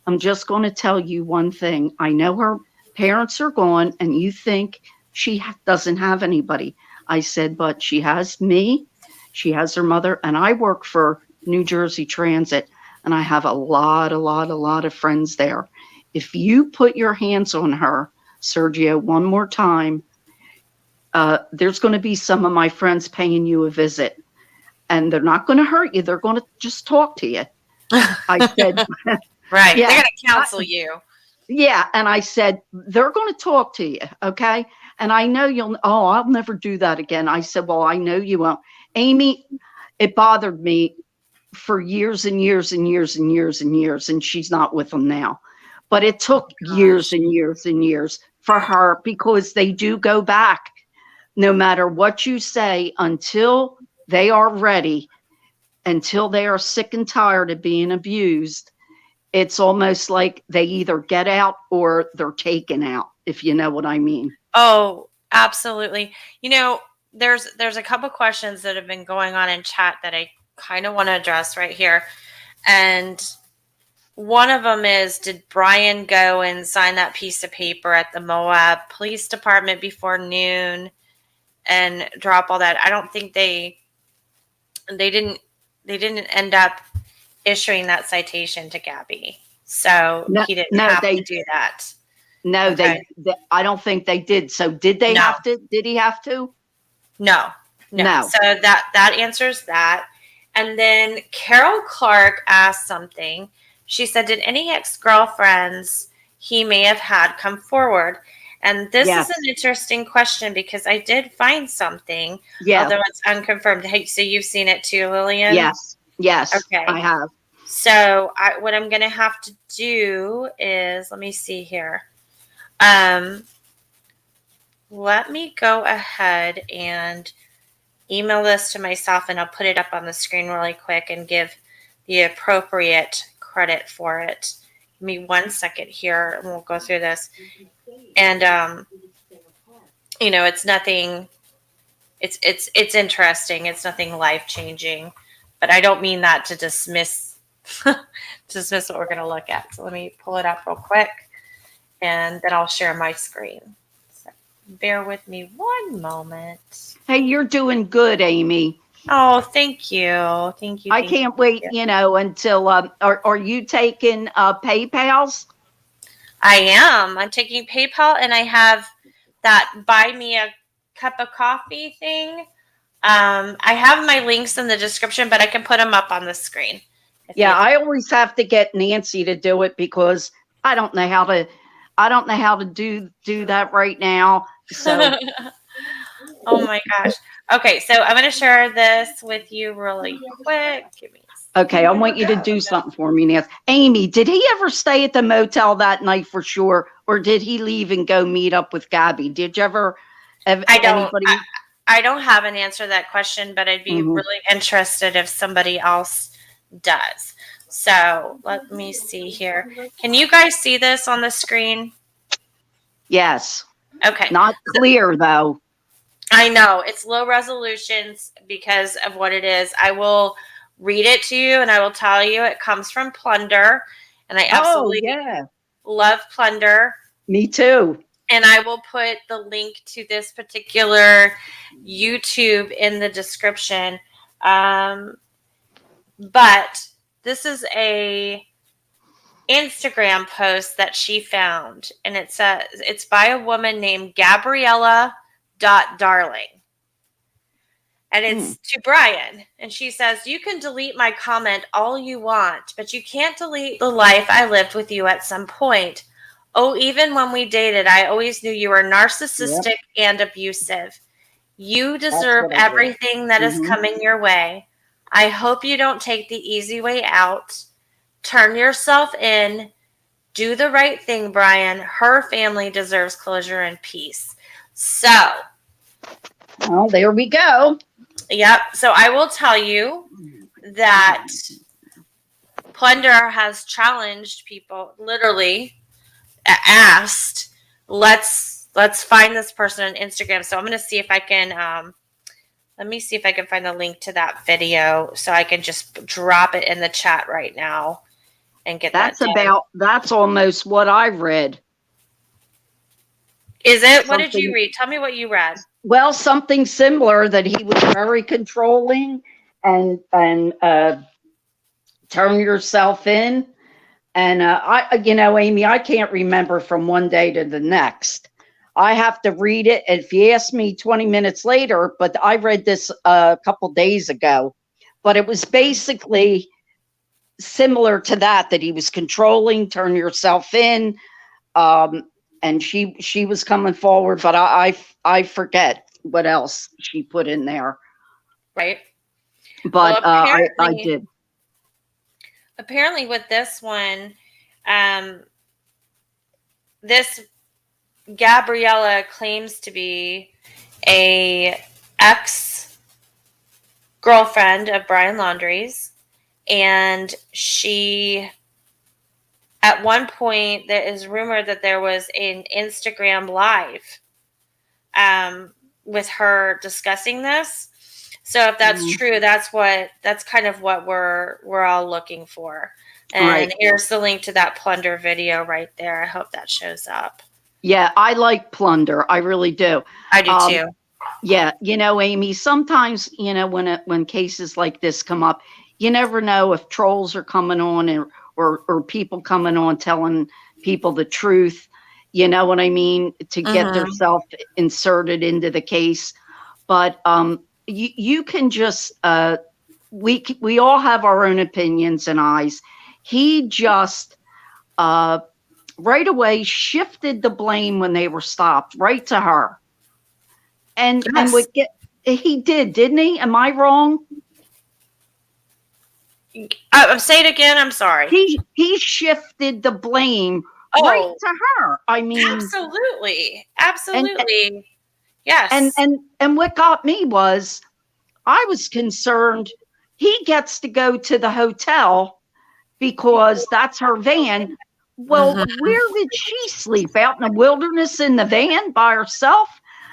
"I'm just going to tell you one thing. I know her parents are gone and you think she doesn't have anybody." I said, "But she has me. She has her mother, and I work for New Jersey Transit, and I have a lot of friends there. If you put your hands on her, Sergio, one more time, there's going to be some of my friends paying you a visit, and they're not going to hurt you. They're going to just talk to you." I said, "Right. Yeah, they're going to counsel you." Yeah. And I said, "They're going to talk to you. Okay. And I know I'll never do that again." I said, "Well, I know you won't." Amy, it bothered me for years and years and years and years and years, and she's not with them now. But it took years and years and years for her, because they do go back. no matter what you say, until they are ready, until they are sick and tired of being abused, it's almost like they either get out or they're taken out, if you know what I mean. Oh, absolutely. There's a couple questions that have been going on in chat that I kind of want to address right here. And one of them is, did Brian go and sign that piece of paper at the Moab Police Department before noon and drop all that? I don't think they didn't end up issuing that citation to Gabby. So No, he didn't no, have to do that. no, Okay. I don't think they did. So did they No. have to? Did he have to? No. So that answers that. And then Carol Clark asked something. She said, did any ex-girlfriends he may have had come forward? And this Yes. is an interesting question because I did find something, Yeah. although it's unconfirmed. Hey, so you've seen it too, Lillian? Yes. Okay. I have. So what I'm going to have to do is, let me see here. Let me go ahead and email this to myself, and I'll put it up on the screen really quick and give the appropriate credit for it. Give me 1 second here, and we'll go through this. And it's nothing. It's interesting. It's nothing life changing, but I don't mean that to dismiss what we're going to look at. So let me pull it up real quick, and then I'll share my screen. So bear with me one moment. Hey, you're doing good, Amy. Oh, thank you. I can't wait, until, are you taking PayPals? I am. I'm taking PayPal, and I have that buy me a cup of coffee thing. I have my links in the description, but I can put them up on the screen. Yeah, I always have to get Nancy to do it because I don't know how to do that right now. So oh my gosh. Okay, so I'm going to share this with you really quick. Give me okay, I want you to do something for me, Nancy. Amy, did he ever stay at the motel that night for sure, or did he leave and go meet up with Gabby? Did you ever have anybody? I don't have an answer to that question, but I'd be really interested if somebody else does. So let me see here. Can you guys see this on the screen? Yes. Okay. Not clear though. I know it's low resolutions because of what it is. I will read it to you, and I will tell you it comes from Plunder, and I absolutely love Plunder. Me too. And I will put the link to this particular YouTube in the description. But this is a Instagram post that she found, and it says it's by a woman named Gabriella Darling. And it's to Brian. And she says, you can delete my comment all you want, but you can't delete the life I lived with you at some point. Oh, even when we dated, I always knew you were narcissistic and abusive. You deserve everything that is coming your way. I hope you don't take the easy way out. Turn yourself in. Do the right thing, Brian. Her family deserves closure and peace. So. Well, there we go. Yep. So I will tell you that Plunder has challenged people, literally asked, let's find this person on Instagram. So I'm going to see if I can, let me see if I can find the link to that video so I can just drop it in the chat right now and get that done. That's almost what I read. Is it? What did you read? Tell me what you read. Well, something similar, that he was very controlling and turn yourself in. And Amy, I can't remember from one day to the next. I have to read it. If you ask me 20 minutes later, but I read this a couple days ago, but it was basically similar to that he was controlling, turn yourself in. And she was coming forward, but I forget what else she put in there. Right. But I did. Apparently with this one, this Gabriella claims to be a ex girlfriend of Brian Laundrie's, and she, at one point, there is rumored that there was an Instagram live with her discussing this. So if that's true, that's kind of what we're all looking for. And Right. here's the link to that plunder video right there. I hope that shows up. Yeah, I like plunder. I really do. I do too. Yeah, Amy, sometimes, when cases like this come up, you never know if trolls are coming on or people coming on telling people the truth, you know what I mean, to get themselves inserted into the case. But you can just, we all have our own opinions and eyes. He just right away shifted the blame when they were stopped right to her. And he did, didn't he? Am I wrong? Say it again. I'm sorry. He shifted the blame right to her. I mean, absolutely. Yes. And what got me was, I was concerned he gets to go to the hotel because that's her van. Well, where did she sleep? Out in the wilderness in the van by herself?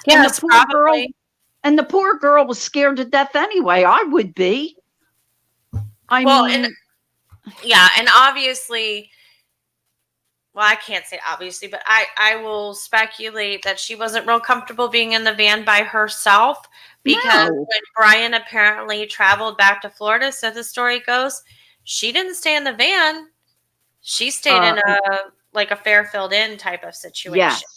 Yes, and the poor girl was scared to death anyway. I would be. And obviously, well, I can't say obviously, but I will speculate that she wasn't real comfortable being in the van by herself, because when Brian apparently traveled back to Florida, so the story goes, she didn't stay in the van. She stayed in a Fairfield Inn type of situation.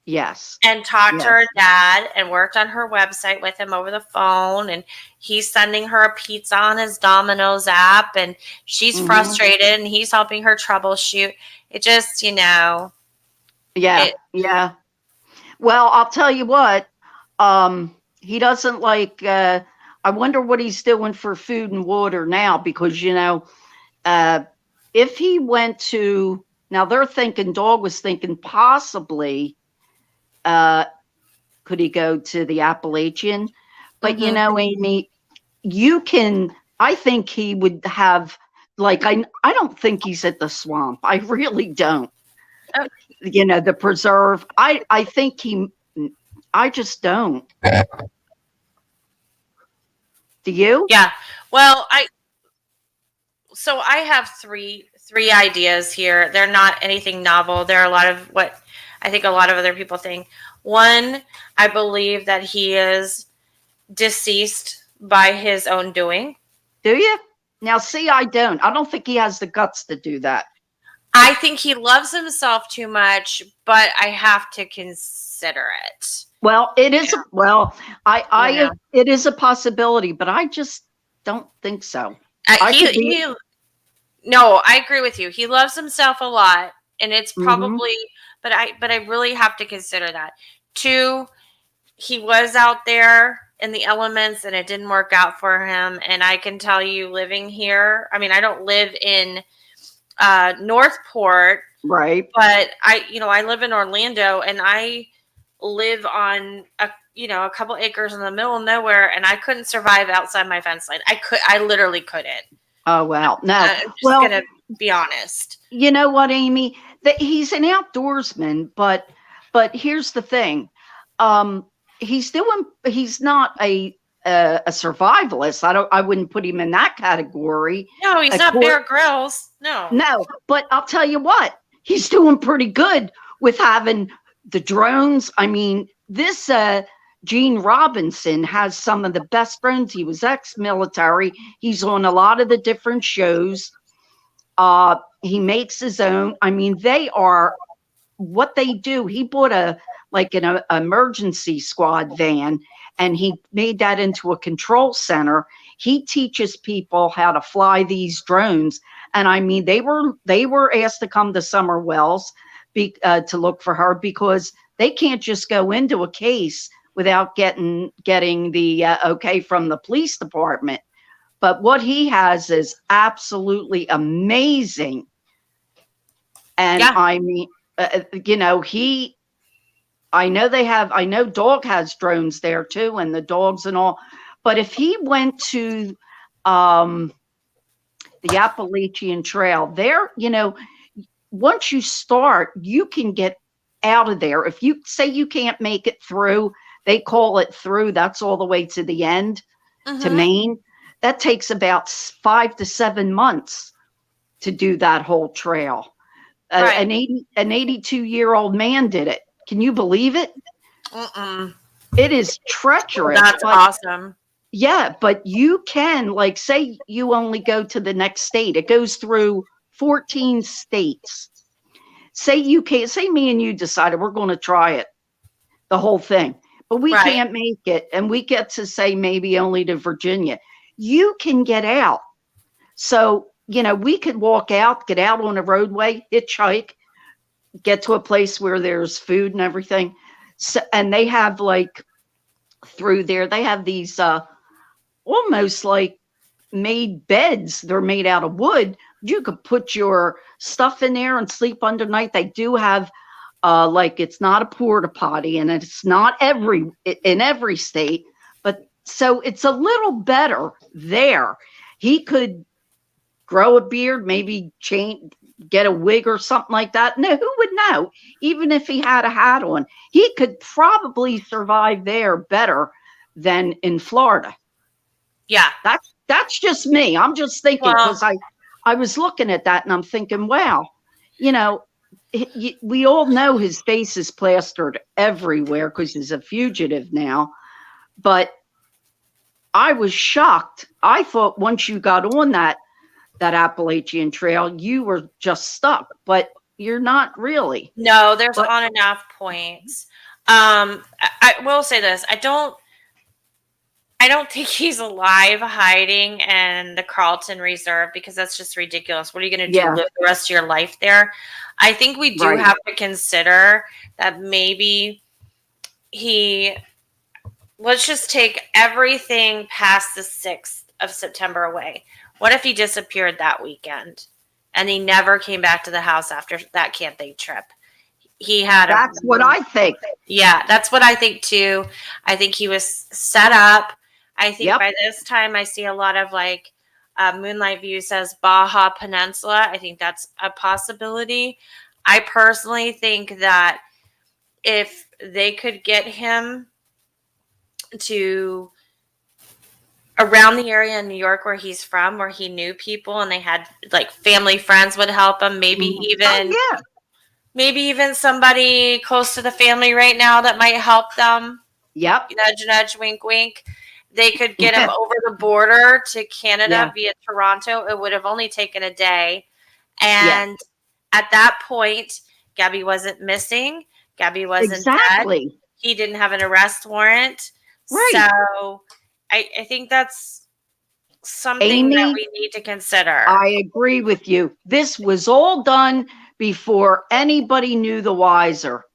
Yes. And talked to her dad and worked on her website with him over the phone. And he's sending her a pizza on his Domino's app. And she's frustrated and he's helping her troubleshoot. It just, Yeah. Well, I'll tell you what. He doesn't like, I wonder what he's doing for food and water now, because, if he went to, now they're thinking, Dog was thinking possibly, could he go to the Appalachian? But Amy, I think he would have, I don't think he's at the swamp. I really don't. The preserve. I think I just don't. Do you? Yeah. Well, I have three ideas here. They're not anything novel. They're a lot of what I think a lot of other people think. One, I believe that he is deceased by his own doing. Do you? Now, see, I don't think he has the guts to do that. I think he loves himself too much, but I have to consider it. Well, it is. It is a possibility, but I just don't think so. No, I agree with you. He loves himself a lot, and it's probably, but I really have to consider that. 2, he was out there in the elements and it didn't work out for him. And I can tell you, living here, I mean, I don't live in Northport, right? But I live in Orlando, and I live on a couple acres in the middle of nowhere, and I couldn't survive outside my fence line. I literally couldn't. Oh, well, no. I'm just gonna be honest. You know what, Amy? He's an outdoorsman, but here's the thing. He's not a survivalist. I wouldn't put him in that category. No, he's not Bear Grylls. No, but I'll tell you what, he's doing pretty good with having the drones. I mean, this Gene Robinson has some of the best friends. He was ex-military. He's on a lot of the different shows. He makes his own. I mean, they are what they do. He bought an emergency squad van, and he made that into a control center. He teaches people how to fly these drones. And I mean, they were asked to come to Summer Wells to look for her, because they can't just go into a case without getting the okay from the police department. But what he has is absolutely amazing. And I mean, I know dog has drones there too, and the dogs and all. But if he went to um, the Appalachian Trail, there, once you start, you can get out of there. If you say you can't make it through, they call it through. That's all the way to the end, to Mm-hmm. Maine. That takes about 5 to 7 months to do that whole trail. Right. An 82-year-old man did it. Can you believe it? Mm-mm. It is treacherous, That's but awesome. yeah, but you can, like, say you only go to the next state. It goes through 14 states. Say you can't, say me and you decided we're going to try it, the whole thing, but we Right. can't make it, and we get to say maybe only to Virginia. You can get out. So, we could walk out, get out on a roadway, hitchhike, get to a place where there's food and everything. So, and they have like through there, they have these almost like made beds. They're made out of wood. You could put your stuff in there and sleep undernight. They do have like, it's not a porta potty, and it's not in every state, but so it's a little better there. He could grow a beard, maybe get a wig or something like that. No, who would know? Even if he had a hat on, he could probably survive there better than in Florida. Yeah. That's just me. I'm just thinking, Well, because I was looking at that and I'm thinking, wow, we all know his face is plastered everywhere because he's a fugitive now. But I was shocked. I thought once you got on that Appalachian Trail, you were just stuck, but you're not really. no, there's But on and off points. I will say this. I don't think he's alive hiding in the Carlton Reserve, because that's just ridiculous. What are you going to do? yeah, Live the rest of your life there? I think we do right. have to consider that maybe let's just take everything past the 6th of September away. What if he disappeared that weekend and he never came back to the house after that camping trip? That's what I think. Yeah, that's what I think too. I think he was set up. I think Yep. by this time I see a lot of like Moonlight View says Baja Peninsula. I think that's a possibility. I personally think that if they could get him to around the area in New York where he's from, where he knew people and they had like family friends would help him, maybe Oh, even somebody close to the family right now that might help them. yeah. Yep. Nudge, nudge, wink, wink. They could get him over the border to Canada Yeah. via Toronto. It would have only taken a day. Yeah. And at that point, Gabby wasn't missing. Gabby wasn't dead. Exactly. He didn't have an arrest warrant. Right. So I think that's something that Amy, we need to consider. I agree with you. This was all done before anybody knew the wiser,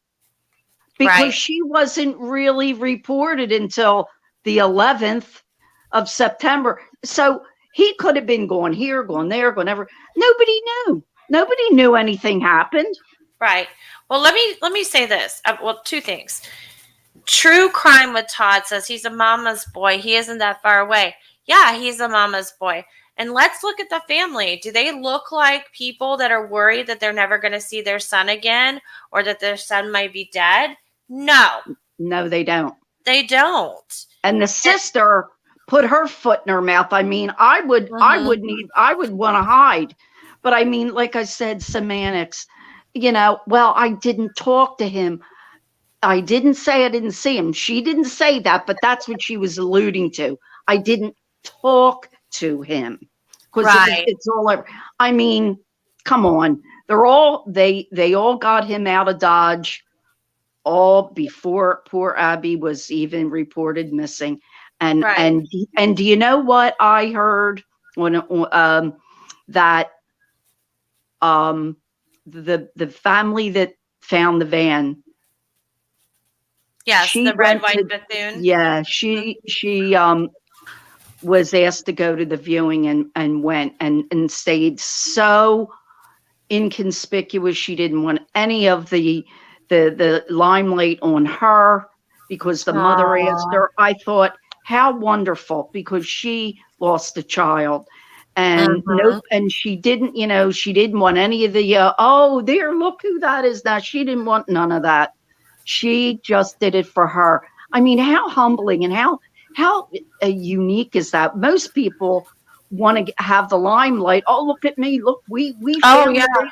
because Right. she wasn't really reported until the 11th of September. So he could have been going here, going there, going ever. Nobody knew. Nobody knew anything happened. Right. Well, let me say this. Well, two things. True Crime with Todd says he's a mama's boy. He isn't that far away. Yeah, he's a mama's boy. And let's look at the family. Do they look like people that are worried that they're never going to see their son again, or that their son might be dead? No. No, they don't. They don't. And the sister put her foot in her mouth. I mean, I would want to hide. But I mean, like I said, semantics, well, I didn't talk to him. I didn't say I didn't see him. She didn't say that, but that's what she was alluding to. I didn't talk to him, because Right. it's all over. I mean, come on. They all got him out of Dodge all before poor Abby was even reported missing. And Right. and do you know what I heard when that the family that found the van, Yes, she the red, went white to- Bethune. yeah, she was asked to go to the viewing and went and stayed so inconspicuous. She didn't want any of the the limelight on her because the mother asked Aw. her. I thought, how wonderful, because she lost a child. And Mhm. nope, and she didn't, she didn't want any of the, oh, there, look who that is now. She didn't want none of that. She just did it for her. I mean, how humbling and how unique is that? Most people want to have the limelight. Oh, look at me! Look, we Oh, shared yeah, the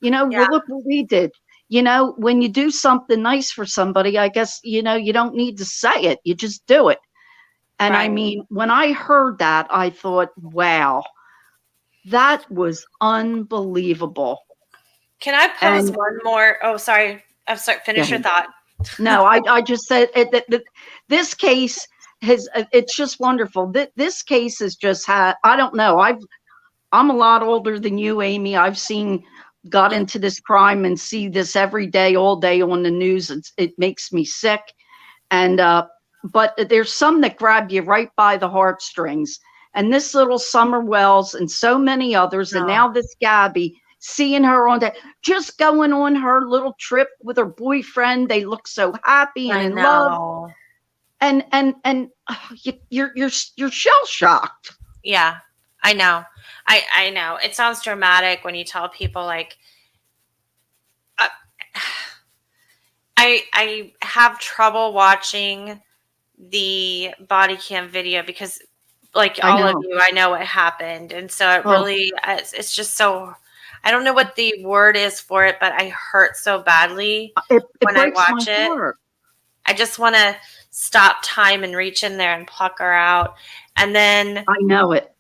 van. yeah, Well, look what we did. When you do something nice for somebody, I guess you don't need to say it. You just do it. And I right. mean, when I heard that, I thought, wow, that was unbelievable. Can I pose And one more? Oh, sorry. I'm sorry. go Finish your ahead. thought. No, I just said that this case has, it's just wonderful. This case has just had, I don't know. I'm a lot older than you, Amy. Got Mm. into this crime and see this every day, all day on the news. It makes me sick. And, but there's some that grab you right by the heartstrings. And this little Summer Wells and so many others, and Oh, now this Gabby, seeing her on that, just going on her little trip with her boyfriend. They look so happy and I in love, know. and you're shell shocked. Yeah, I know. I know. It sounds dramatic when you tell people like, uh, I have trouble watching the body cam video because, like I all of know. you, I know what happened, and so it Oh, really, it's just so. I don't know what the word is for it, but I hurt so badly it when I breaks my watch it. heart. I just want to stop time and reach in there and pluck her out. And then I know it.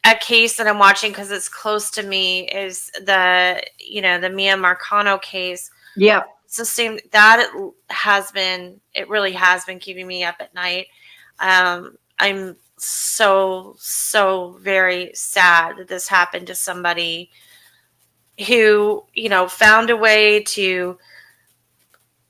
a case that I'm watching because it's close to me is the Mia Marcano case. Yeah. It's the same that it really has been keeping me up at night. I'm so very sad that this happened to somebody who, found a way to,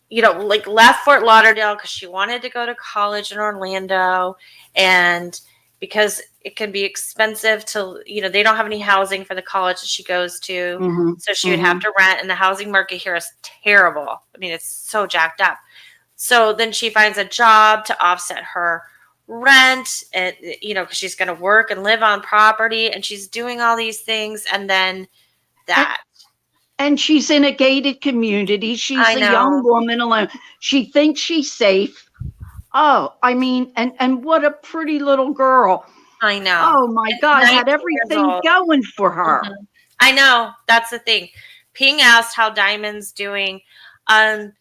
like left Fort Lauderdale because she wanted to go to college in Orlando, and because it can be expensive to, they don't have any housing for the college that she goes to. Hmm. So she would have Hmm. to rent, and the housing market here is terrible. I mean, it's so jacked up. So then she finds a job to offset her rent, and, because she's going to work and live on property, and she's doing all these things. And then And, that, and she's in a gated community. She's I a young know, woman alone. She thinks she's safe. Oh, I mean, and what a pretty little girl. I know. Oh my God, 19 had years everything old. going for her. Mhm. I know. That's the thing. Ping asked how Diamond's doing. Um,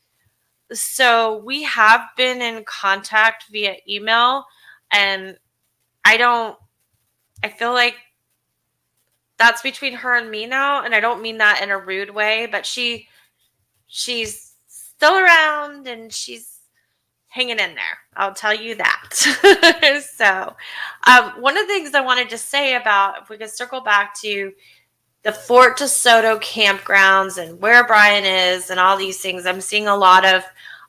so we have been in contact via email, and I don't, I feel like that's between her and me now, and I don't mean that in a rude way, but she's still around and she's hanging in there. I'll tell you that. So, one of the things I wanted to say about, if we could circle back to the Fort De Soto campgrounds and where Brian is and all these things, I'm seeing a lot of,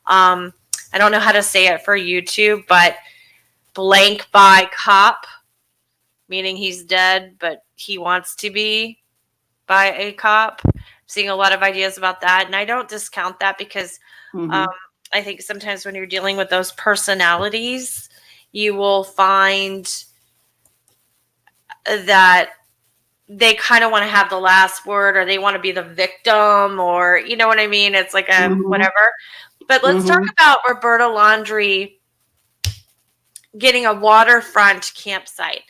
I don't know how to say it for YouTube, but blank by cop, meaning he's dead, but he wants to be by a cop. I'm seeing a lot of ideas about that. And I don't discount that because Hmm. um, I think sometimes when you're dealing with those personalities, you will find that they kind of want to have the last word, or they want to be the victim, or you know what I mean? It's like a Hmm. whatever. But let's talk Hmm. about Roberta Laundrie getting a waterfront campsite.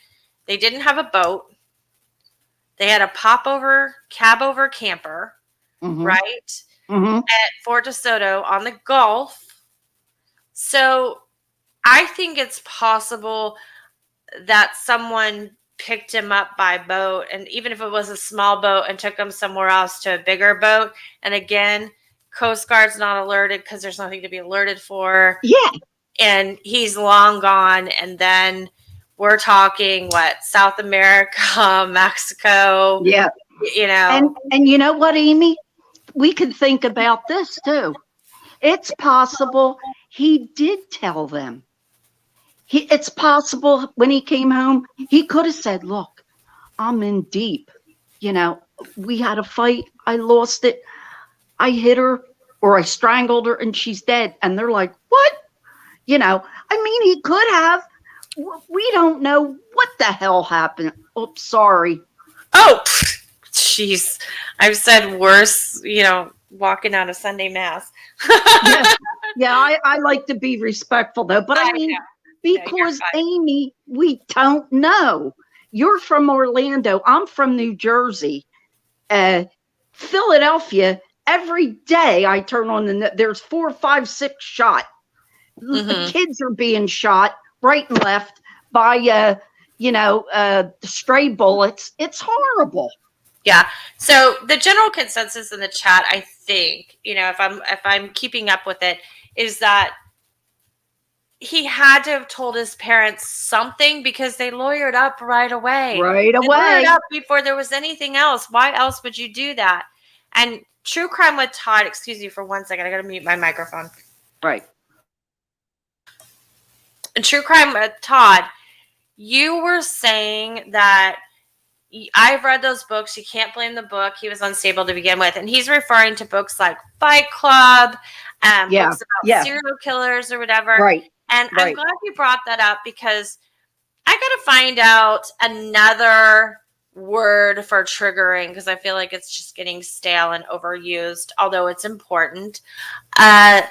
They didn't have a boat. They had a cab over camper, Hmm. right? Hmm. At Fort De Soto on the Gulf. So I think it's possible that someone picked him up by boat, and even if it was a small boat, and took him somewhere else to a bigger boat. And again, Coast Guard's not alerted because there's nothing to be alerted for, Yeah. and he's long gone. And then we're talking what, South America, Mexico, Yeah. you know. And you know what, Amy? We could think about this too. It's possible he did tell them. It's possible when he came home, he could have said, "Look, I'm in deep. You know, we had a fight. I lost it. I hit her. or I strangled her and she's dead. And they're like, what? You know, I mean, he could have. We don't know what the hell happened. Oops, sorry. Oh, jeez. I've said worse, walking out of Sunday Mass. Yeah, I like to be respectful though, but I mean, because Amy, we don't know. You're from Orlando. I'm from New Jersey. Philadelphia, every day I turn on there's 4, 5, 6 shot. Kids are being shot right and left by stray bullets. It's horrible. Yeah. So the general consensus in the chat, I think, if I'm keeping up with it, is that he had to have told his parents something because they lawyered up right away. Right away. They lawyered up before there was anything else. Why else would you do that? And True Crime with Todd, excuse me for 1 second. I got to mute my microphone. Right. And True Crime with Todd, you were saying that I've read those books. You can't blame the book. He was unstable to begin with. And he's referring to books like Fight Club, books about serial killers or whatever. Right. And I'm glad you brought that up because I got to find out another word for triggering because I feel like it's just getting stale and overused, although it's important. I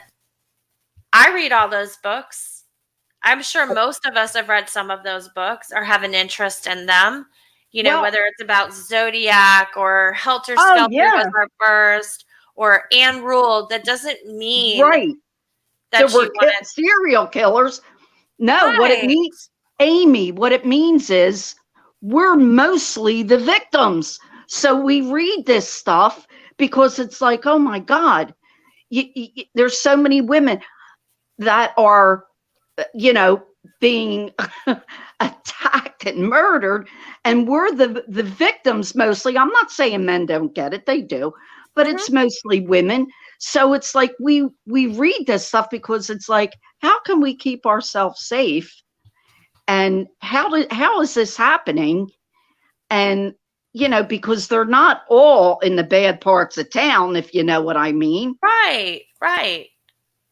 read all those books. I'm sure most of us have read some of those books or have an interest in them. Whether it's about Zodiac or Helter Skelter was our first, or Anne Ruled, that doesn't mean that we're serial killers. No, what it means, Amy, what it means is we're mostly the victims. So we read this stuff because it's like, oh my God, there's so many women that are, being attacked and murdered, and we're the victims mostly. I'm not saying men don't get it, they do, but it's mostly women. So it's like we read this stuff because it's like, how can we keep ourselves safe? And how is this happening? And because they're not all in the bad parts of town, if you know what I mean. Right.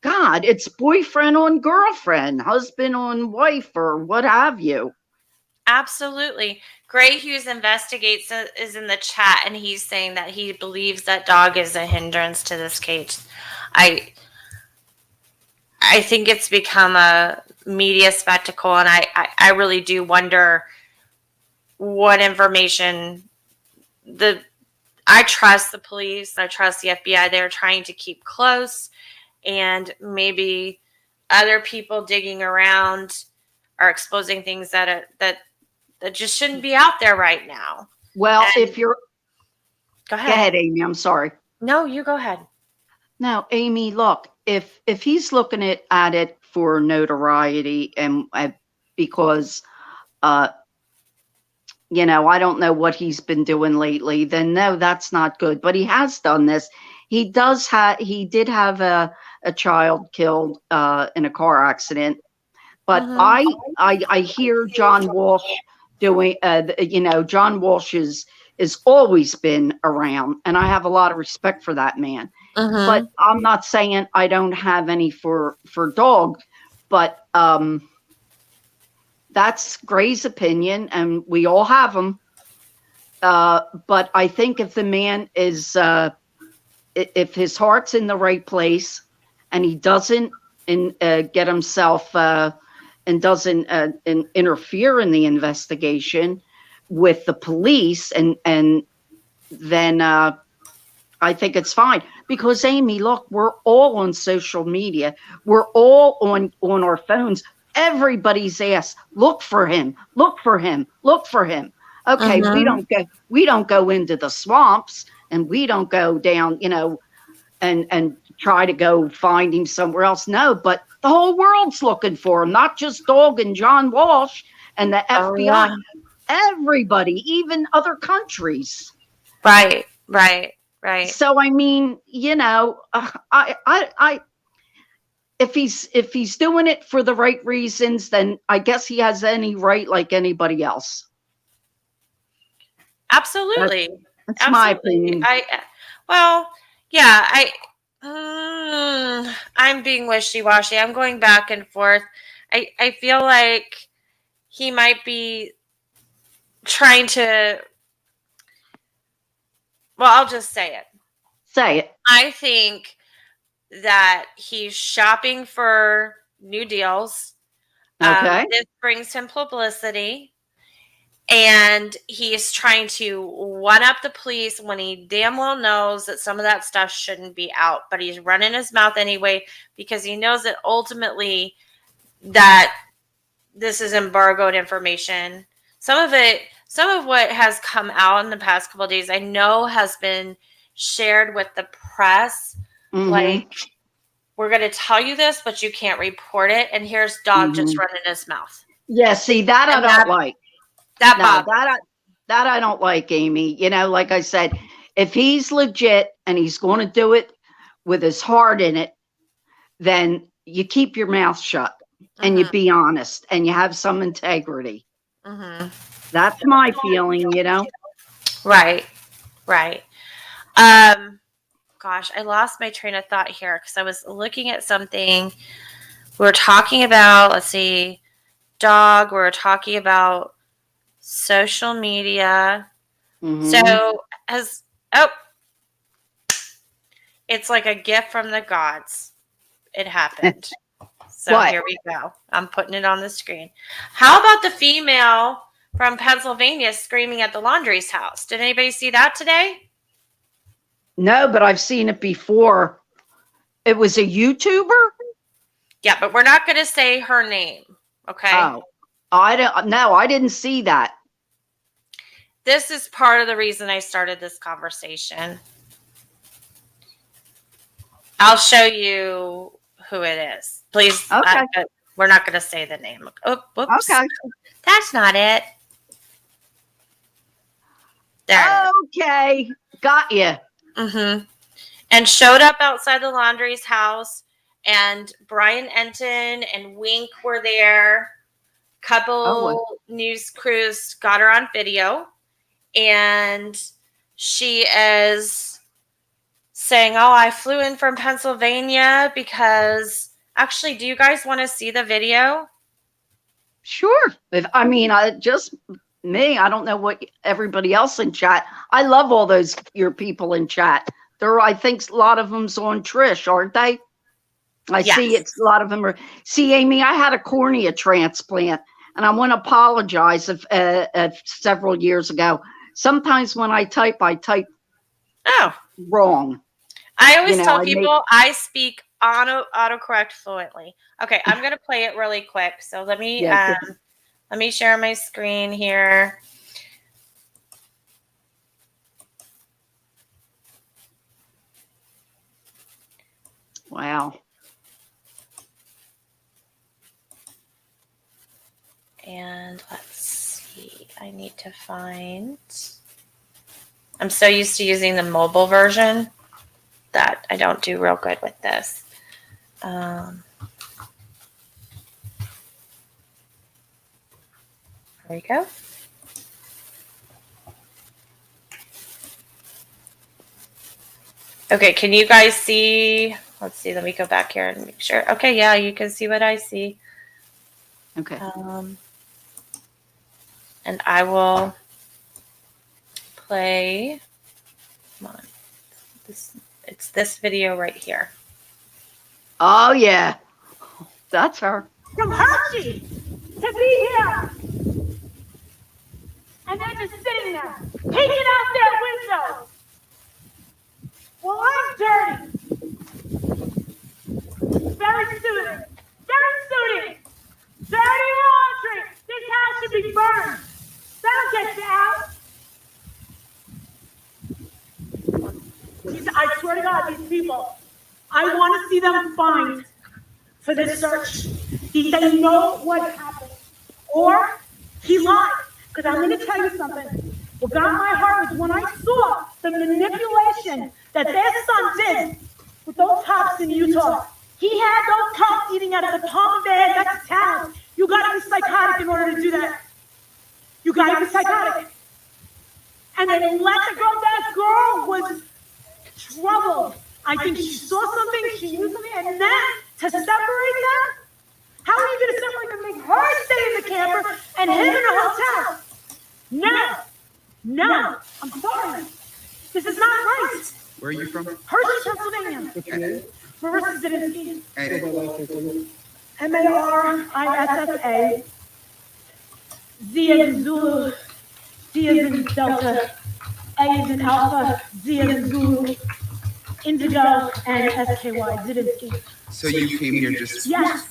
God, it's boyfriend on girlfriend, husband on wife, or what have you. Absolutely. Gray Hughes Investigates is in the chat, and he's saying that he believes that dog is a hindrance to this case. I think it's become a media spectacle, and I really do wonder what information I trust the police, I trust the FBI. They're trying to keep close, and maybe other people digging around are exposing things that just shouldn't be out there right now. Well, if you're... Go ahead. Go ahead, Amy. I'm sorry. No, you go ahead. Now, Amy, look, if he's looking at it for notoriety and because, I don't know what he's been doing lately, then no, that's not good. But he has done this. He did have a child killed in a car accident. But I hear John Walsh doing, John Walsh is always been around, and I have a lot of respect for that man. But I'm not saying I don't have any for dog, but that's Gray's opinion, and we all have them. But I think if the man is, if his heart's in the right place, and he doesn't get himself and doesn't interfere in the investigation with the police, and then I think it's fine. Because Amy, look, we're all on social media. We're all on our phones. Everybody's asked, look for him, look for him, look for him. Okay, we don't go into the swamps, and we don't go down, and try to go find him somewhere else. No, but the whole world's looking for him, not just Dog and John Walsh and the FBI. Everybody, even other countries. Right. So I mean, I if he's doing it for the right reasons, then I guess he has any right like anybody else. Absolutely. That's my opinion. I'm being wishy-washy. I'm going back and forth. I feel like he might be trying to. Well, I'll just say it. Say it. I think that he's shopping for new deals. Okay. This brings him publicity. And he's trying to one up the police when he damn well knows that some of that stuff shouldn't be out. But he's running his mouth anyway because he knows that ultimately that this is embargoed information. Some of what has come out in the past couple of days, I know has been shared with the press. Mm-hmm. Like, we're going to tell you this, but you can't report it. And here's Dog just running his mouth. Yeah, see, that I don't like. That I don't like, Amy. You know, like I said, if he's legit and he's going to do it with his heart in it, then you keep your mouth shut and you be honest and you have some integrity. That's my feeling, you know. Right. Gosh, I lost my train of thought here because I was looking at something. We were talking about, let's see, Dog. We were talking about social media. So it's like a gift from the gods. It happened. So here we go. I'm putting it on the screen. How about the female from Pennsylvania screaming at the Laundrie's house? Did anybody see that today? No, but I've seen it before. It was a YouTuber? Yeah, but we're not going to say her name. Okay. Oh, I didn't see that. This is part of the reason I started this conversation. I'll show you who it is. Please. Okay. We're not going to say the name. Oh, whoops. Okay. That's not it. There. Okay. Got you. And showed up outside the Laundrie's house, and Brian Enton and Wink were there. Couple news crews got her on video, and she is saying, "Oh, I flew in from Pennsylvania because." Actually, do you guys want to see the video? Sure. Just me. I don't know what everybody else in chat. I love all those your people in chat. I think a lot of them's on Trish, aren't they? See it's a lot of them are. See, Amy, I had a cornea transplant, and I want to apologize if several years ago. Sometimes when I type wrong. I always tell people I speak autocorrect fluently. Okay, I'm gonna play it really quick. So let me share my screen here. Wow. And let's see. I need to find. I'm so used to using the mobile version that I don't do real good with this. There we go. Okay, can you guys see? Let's see. Let me go back here and make sure. Okay, yeah, you can see what I see. Okay. And I will play. Come on. It's this video right here. Oh, yeah. That's her. From Hershey to be here. And they're just sitting there, peeking out their window. Well, I'm dirty. Very soothing. Very soothing. Dirty laundry. This house should be burned. That'll get you out. I swear to God, these people, I want to see them fined for this search. They know what happened. Or he lied. Because I'm going to tell you something. What got my heart was when I saw the manipulation that their son did with those cops in Utah. He had those cops eating out of the palm of their head. That's talent. You got to be psychotic in order to do that. You got to be psychotic. And they let the girl, that girl was troubled I think she saw something, she knew something, and then to separate them? How are you going to separate them and make her stay in the camper and him in a hotel? No, I'm sorry. This is not right. Where are you from? Hershey, Pennsylvania. What's your name? Marissa Zidinski. And Marissa. Z as in Zulu, D as in Delta, A as in Alpha, Z as in Zulu, Indigo, and SKY, Zidinski. so you came here just... Yes.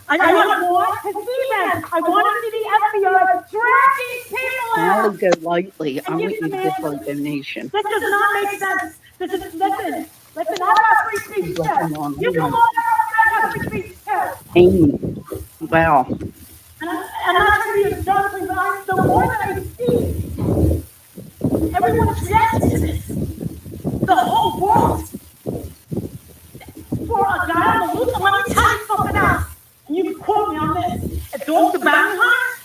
I want to see them. I want to see the FBI drag these people I'll out. go lightly. I And want give you to them give her a answers. donation. This does not make sense. Listen, I'm not free speech too. You can all have free speech too. Amy. Wow. And I'm not trying to be exhausting, but the more that I see, everyone's reacting to this. The whole world. For a guy on the loose, let me tell you something else. And you can quote me on this. If those the bounty hunters,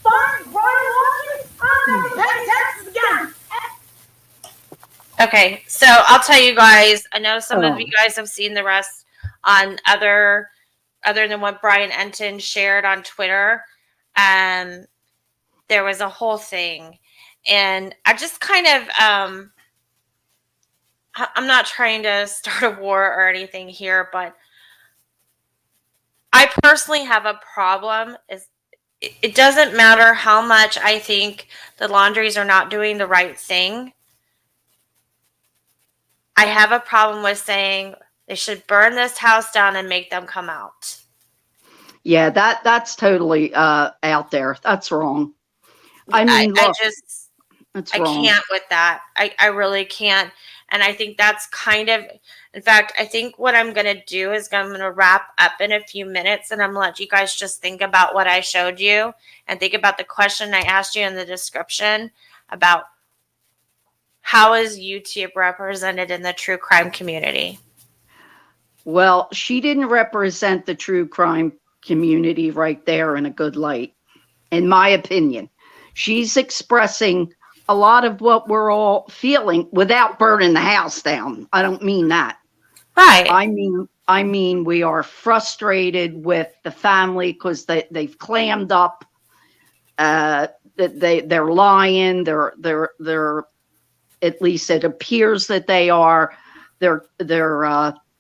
fine, Brian Laundrie, I'm never paying taxes again. Okay, so I'll tell you guys. I know some of you guys have seen the rest on other than what Brian Enton shared on Twitter. There was a whole thing, and I just kind of I'm not trying to start a war or anything here, but I personally have a problem. It doesn't matter how much I think the Laundries are not doing the right thing. I have a problem with saying they should burn this house down and make them come out. Yeah, that's totally out there. That's wrong. I mean, look, that's wrong. Can't with that. I really can't. And I think that's kind of, in fact, I think what I'm going to do is I'm going to wrap up in a few minutes, and I'm going to let you guys just think about what I showed you and think about the question I asked you in the description about how is YouTube represented in the true crime community? Well, she didn't represent the true crime community right there in a good light, in my opinion. She's expressing a lot of what we're all feeling without burning the house down. I don't mean that. Right. I mean we are frustrated with the family because they've clammed up. They're lying. They're at least it appears that they are. They're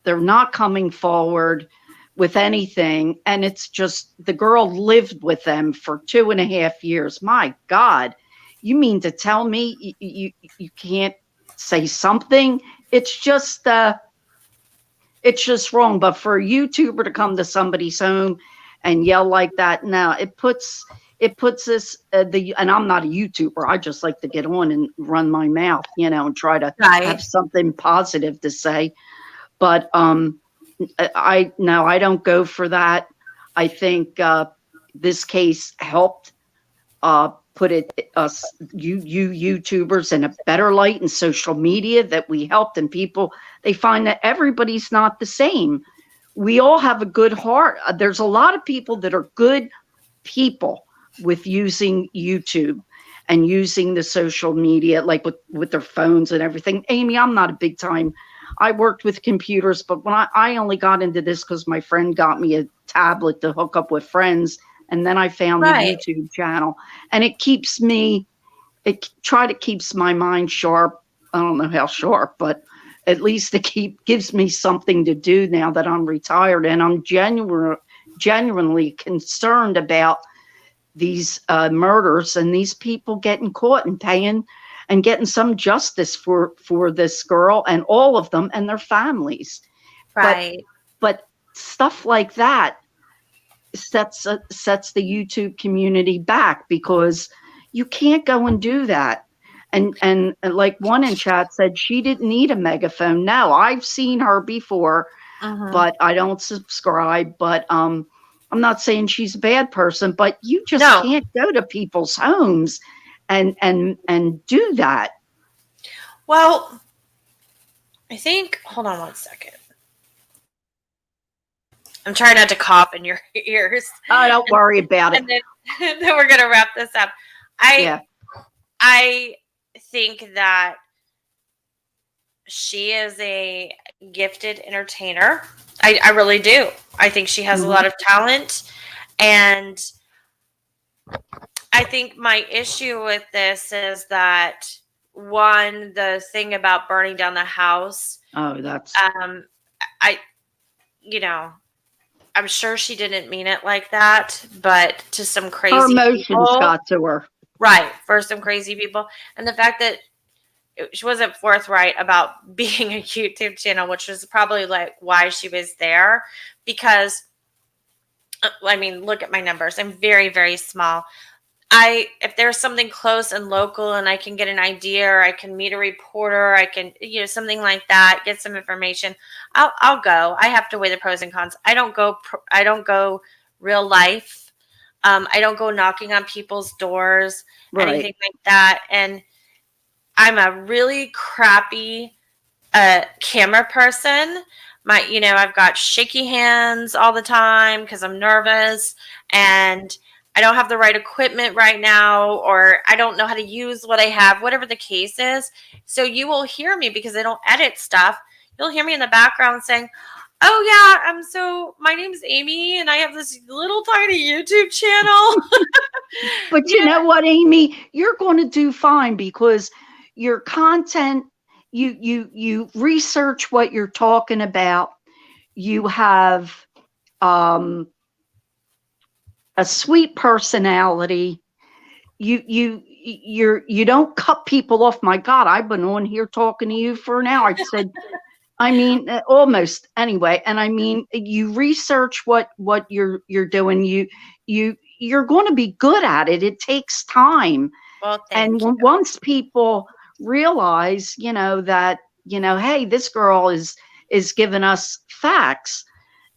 not coming forward with anything, and it's just the girl lived with them for 2.5 years. My God. You mean to tell me you can't say something? It's just wrong. But for a YouTuber to come to somebody's home and yell like that, no, it puts this and I'm not a YouTuber. I just like to get on and run my mouth, and try to have something positive to say. But I don't go for that. I think this case helped put us YouTubers in a better light in social media, that we helped, and people, they find that everybody's not the same. We all have a good heart. There's a lot of people that are good people with using YouTube and using the social media, like with their phones and everything. Amy, I'm not a big time. I worked with computers, but when I only got into this because my friend got me a tablet to hook up with friends. And then I found the YouTube channel, and it keeps my mind sharp. I don't know how sharp, but at least it gives me something to do now that I'm retired. And I'm genuinely concerned about these murders and these people getting caught and paying and getting some justice for this girl and all of them and their families. Right. But stuff like that sets the YouTube community back, because you can't go and do that. And like one in chat said, she didn't need a megaphone. No, I've seen her before, but I don't subscribe. But I'm not saying she's a bad person, but you just can't go to people's homes and do that. Well, I think, hold on one second. I'm trying not to cough in your ears. Oh, don't worry about it. And then we're going to wrap this up. I think that she is a gifted entertainer. I really do. I think she has a lot of talent. And I think my issue with this is that, one, the thing about burning down the house. Oh, that's. I'm sure she didn't mean it like that, but to some crazy Her emotions people, got to her. right? For some crazy people, and the fact that she wasn't forthright about being a YouTube channel, which was probably like why she was there. Because, I mean, look at my numbers. I'm very, very small. If there's something close and local and I can get an idea, or I can meet a reporter, I can, something like that, get some information, I'll go. I have to weigh the pros and cons. I don't go real life. I don't go knocking on people's doors, anything like that. And I'm a really crappy camera person. I've got shaky hands all the time because I'm nervous, and I don't have the right equipment right now, or I don't know how to use what I have, whatever the case is. So you will hear me, because I don't edit stuff. You'll hear me in the background saying, oh yeah, so my name's Amy and I have this little tiny YouTube channel. But you know what, Amy, you're going to do fine, because your content, you research what you're talking about. You have, a sweet personality. You don't cut people off. My God, I've been on here talking to you for an hour. I said, I mean, almost anyway. And I mean, you research what you're doing. You're going to be good at it. It takes time. Well, thank you. Once people realize, that, hey, this girl is giving us facts.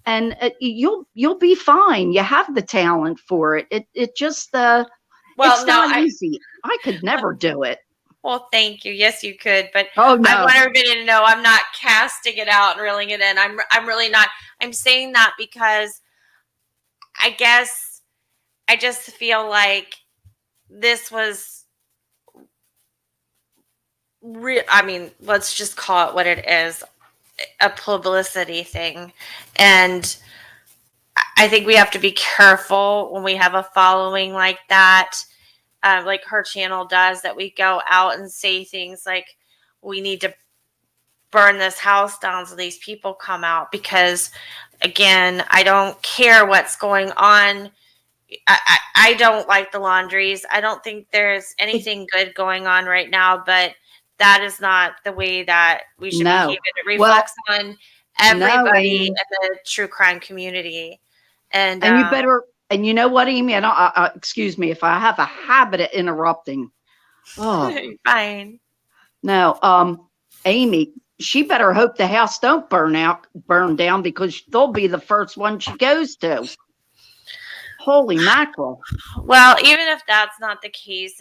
And you'll be fine. You have the talent for it. It just it's not easy. I could never do it. Well, thank you. Yes, you could, but oh, no. I want everybody to know I'm not casting it out and reeling it in. I'm really not. I'm saying that because I guess I just feel like this was let's just call it what it is. A publicity thing, and I think we have to be careful when we have a following like that, like her channel does, that we go out and say things like, we need to burn this house down so these people come out. Because again, I don't care what's going on. I don't like the Laundries. I don't think there's anything good going on right now, but that is not the way that we should behave. It reflects on everybody in the true crime community. And you better, and you know what, Amy? Excuse me if I have a habit of interrupting. Oh, fine. No, Amy, she better hope the house don't burn down, because they'll be the first one she goes to. Holy mackerel. Well, even if that's not the case,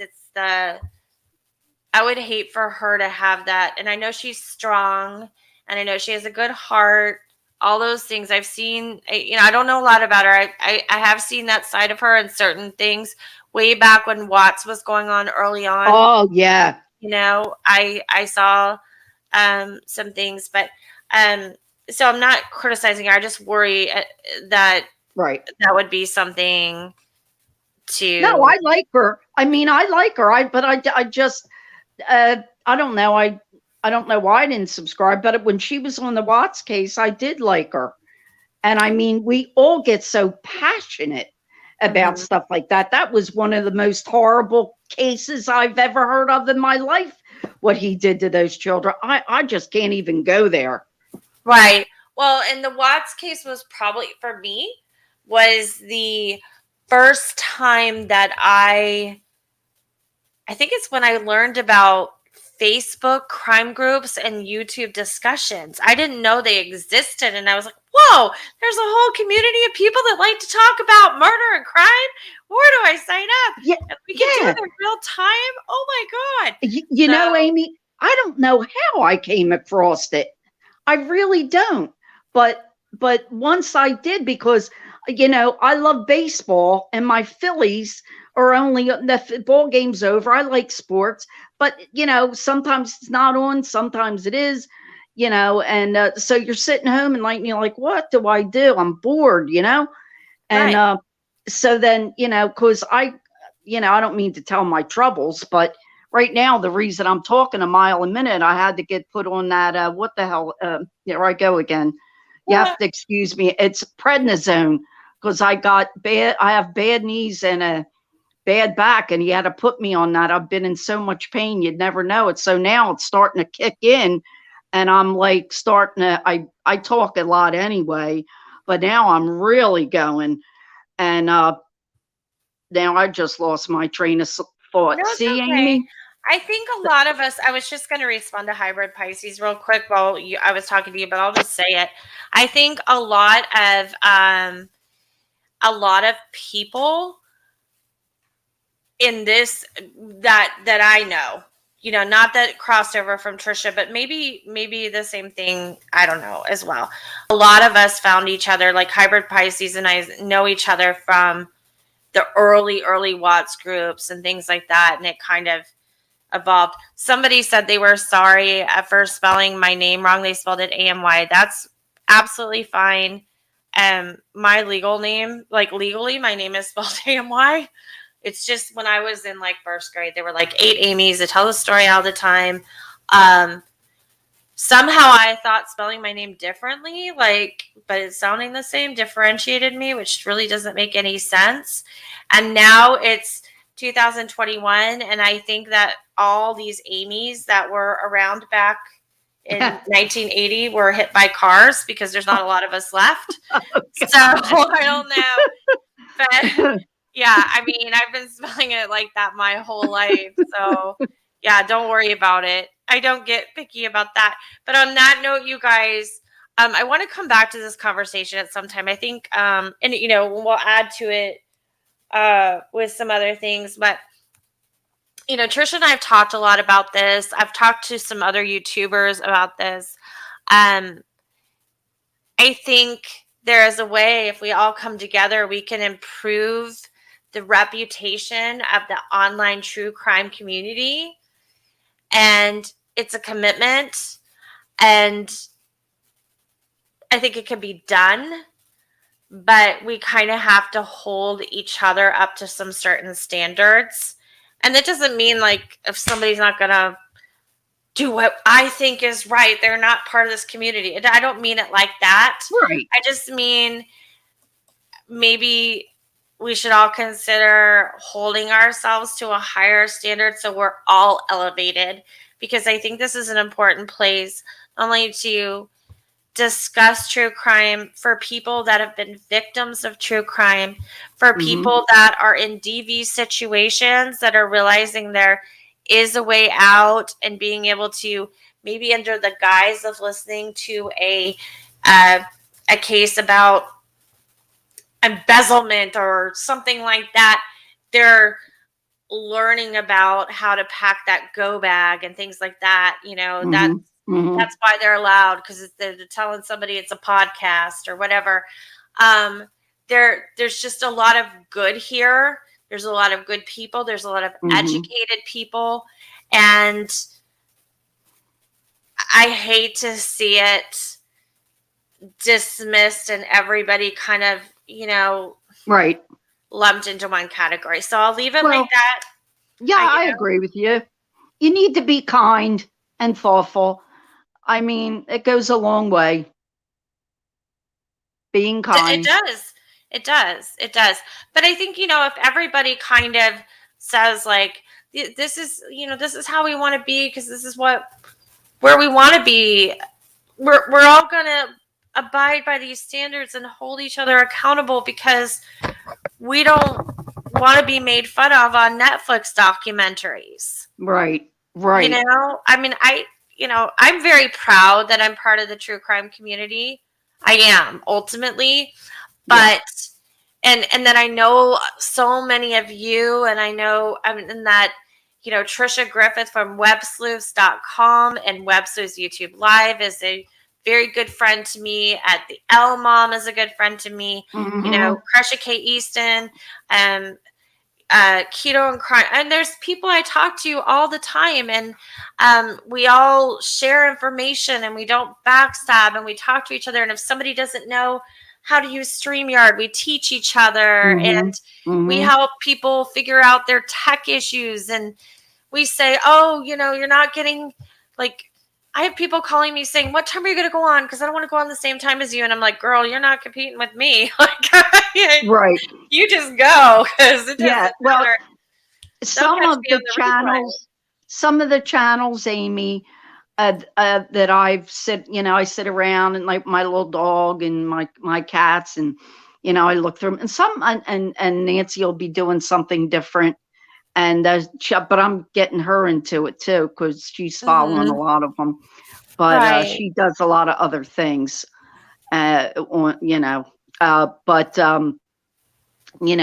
I would hate for her to have that. And I know she's strong, and I know she has a good heart, all those things. I've seen, I don't know a lot about her. I have seen that side of her and certain things way back when Watts was going on early on. Oh, yeah. I saw some things, but so I'm not criticizing her. I just worry that that would be something to. No, I like her. I mean, I like her. I just. I don't know. I don't know why I didn't subscribe, but when she was on the Watts case, I did like her. And I mean, we all get so passionate about stuff like that. That was one of the most horrible cases I've ever heard of in my life, what he did to those children. I just can't even go there. Right. Well, and the Watts case was probably, for me, was the first time that I think it's when I learned about Facebook crime groups and YouTube discussions. I didn't know they existed, and I was like, whoa, there's a whole community of people that like to talk about murder and crime. Where do I sign up? Yeah, and we can do it in real time. Oh my God. You know, Amy, I don't know how I came across it. I really don't. But once I did, because, I love baseball, and my Phillies are only, the ball game's over. I like sports, but sometimes it's not on, sometimes it is. and so you're sitting home and like, you're like, what do I do? I'm bored, and Right. so then, because I don't mean to tell my troubles, but right now the reason I'm talking a mile a minute, I had to get put on that. What the hell? Here I go again. You have to excuse me. It's prednisone because I have bad knees and a bad back, and he had to put me on that. I've been in so much pain, you'd never know it. So now it's starting to kick in, and I'm like starting to. I talk a lot anyway, but now I'm really going, and now I just lost my train of thought. No, it's See, okay. Amy? I think a lot of us, I was just going to respond to hybrid Pisces real quick while I was talking to you, but I'll just say it. I think a lot of people in this that I know, not that crossed over from Trisha, but maybe the same thing, I don't know, as well. A lot of us found each other, like hybrid Pisces and I know each other from the early Watts groups and things like that, and it kind of evolved. Somebody said they were sorry for spelling my name wrong. They spelled it AMY. That's absolutely fine. My legal name, like legally, my name is spelled AMY. It's just when I was in like first grade, there were like 8 Amy's that tell the story all the time. Somehow I thought spelling my name differently, but it's sounding the same, differentiated me, which really doesn't make any sense. And now it's 2021, and I think that all these Amy's that were around back in 1980 were hit by cars because there's not a lot of us left. So I don't know. But yeah, I mean, I've been spelling it like that my whole life. So yeah, don't worry about it. I don't get picky about that. But on that note, you guys, I want to come back to this conversation at some time. I think, and we'll add to it with some other things. But Trisha and I have talked a lot about this. I've talked to some other YouTubers about this. I think there is a way, if we all come together, we can improve the reputation of the online true crime community. And it's a commitment, and I think it can be done, but we kind of have to hold each other up to some certain standards. And that doesn't mean like if somebody's not going to do what I think is right, they're not part of this community. I don't mean it like that. Right. I just mean maybe we should all consider holding ourselves to a higher standard so we're all elevated, because I think this is an important place not only to discuss true crime for people that have been victims of true crime, for people that are in DV situations that are realizing there is a way out, and being able to, maybe under the guise of listening to a case about embezzlement or something like that, they're learning about how to pack that go bag and things like that. That's why they're allowed, because they're telling somebody it's a podcast or whatever. There's just a lot of good here. There's a lot of good people. There's a lot of educated people. And I hate to see it dismissed and everybody kind of, right, lumped into one category. So I'll leave it like that. Yeah, I agree with you. You need to be kind and thoughtful. I mean, it goes a long way. Being kind. It does. But I think, if everybody kind of says like, this is how we want to be, because this is where we want to be, we're all going to abide by these standards and hold each other accountable, because we don't want to be made fun of on Netflix documentaries. Right. I mean, I'm very proud that I'm part of the true crime community. I am, ultimately. But, and that I know so many of you, and I know, and that, Trisha Griffith from websleuths.com and Websleuths YouTube Live is a very good friend to me. At the L Mom is a good friend to me. Crusha K. Easton, keto and crime, and there's people I talk to all the time, and we all share information, and we don't backstab, and we talk to each other. And if somebody doesn't know how to use StreamYard, we teach each other, and we help people figure out their tech issues. And we say, oh, you're not getting, like, I have people calling me saying, what time are you going to go on? Because I don't want to go on the same time as you. And I'm like, girl, you're not competing with me. Right. You just go, because it doesn't matter. Some of the channels, Amy, that I've sit, I sit around and like my little dog and my cats, and I look through them, and some and Nancy will be doing something different, and but I'm getting her into it too, because she's following a lot of them, but she does a lot of other things,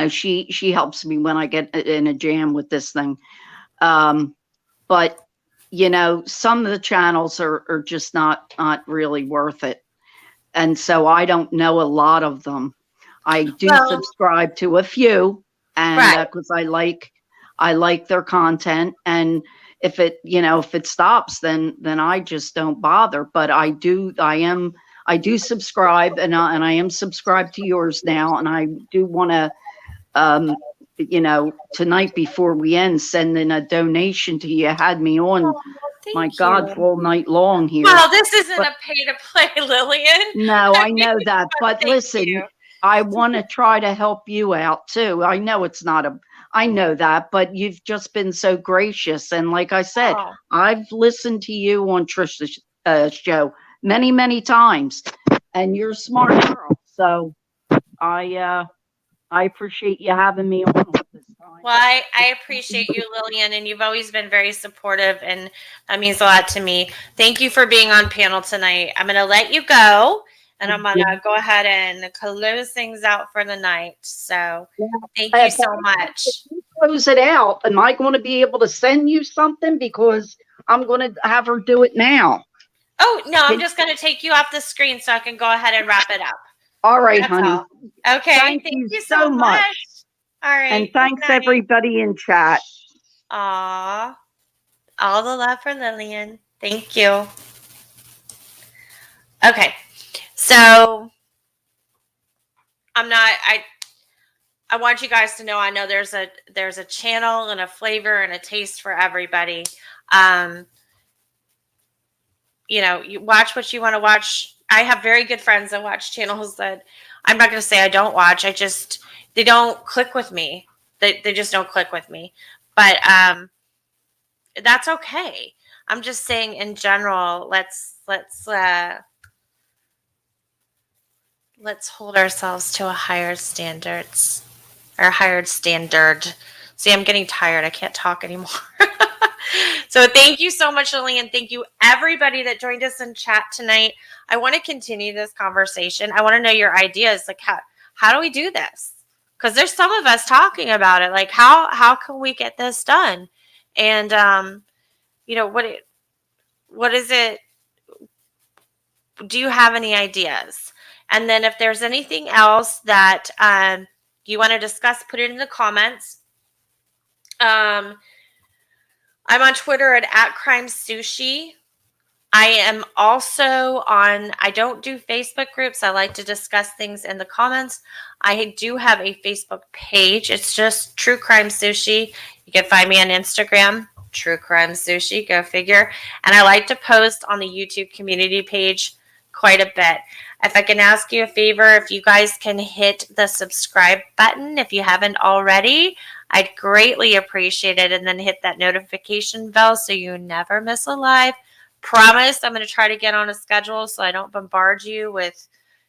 she helps me when I get in a jam with this thing. But some of the channels are just not really worth it. And so I don't know a lot of them. I do subscribe to a few, and because I like their content, and if it stops, then I just don't bother. But I do subscribe, and I am subscribed to yours now, and I do want to tonight before we end, send in a donation to you. Had me on, God, for all night long here. Well, this isn't a pay to play, Lillian. No, I know that. But listen, I want to try to help you out too. I know it's not I know that, but you've just been so gracious. And like I said, I've listened to you on Trish's show many, many times, and you're a smart girl. So I appreciate you having me on this time. Well, I appreciate you, Lillian, and you've always been very supportive, and that means a lot to me. Thank you for being on panel tonight. I'm going to let you go, and I'm going to go ahead and close things out for the night. So thank you so much. Close it out. Am I going to be able to send you something? Because I'm going to have her do it now. Oh, no, I'm just going to take you off the screen so I can go ahead and wrap it up. All right, honey. All. Okay. Thank you so much. All right. And thanks everybody in chat. Aw. All the love for Lillian. Thank you. Okay. So I want you guys to know, I know there's a channel and a flavor and a taste for everybody. You watch what you want to watch. I have very good friends that watch channels that I'm not going to say I don't watch. They don't click with me. They just don't click with me. But that's okay. I'm just saying in general, let's hold ourselves to a higher standards, or higher standard. See, I'm getting tired. I can't talk anymore. So thank you so much, Lillian. Thank you, everybody that joined us in chat tonight. I want to continue this conversation. I want to know your ideas. Like, how do we do this? Because there's some of us talking about it. Like, how can we get this done? And, what is it? Do you have any ideas? And then if there's anything else that you want to discuss, put it in the comments. I'm on Twitter at @crimesushi. I am also I don't do Facebook groups. I like to discuss things in the comments. I do have a Facebook page. It's just True Crime Sushi. You can find me on Instagram, True Crime Sushi, go figure. And I like to post on the YouTube community page quite a bit. If I can ask you a favor, if you guys can hit the subscribe button if you haven't already, I'd greatly appreciate it. And then hit that notification bell so you never miss a live. Promise I'm going to try to get on a schedule so I don't bombard you with,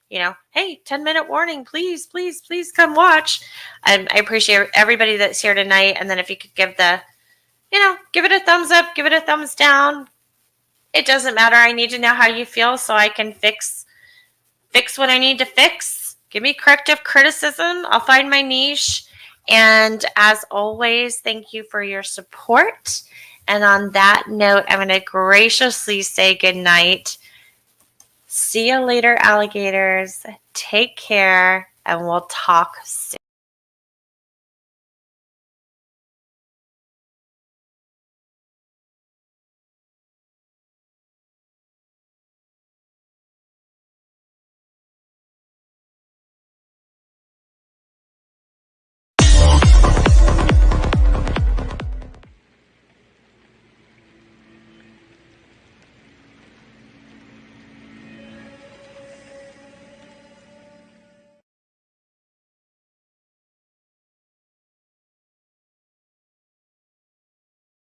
hey, 10-minute warning, please, please, please come watch. I appreciate everybody that's here tonight. And then if you could give give it a thumbs up, give it a thumbs down. It doesn't matter. I need to know how you feel so I can fix what I need to fix. Give me corrective criticism. I'll find my niche. And as always, thank you for your support. And on that note, I'm going to graciously say good night. See you later, alligators. Take care, and we'll talk soon.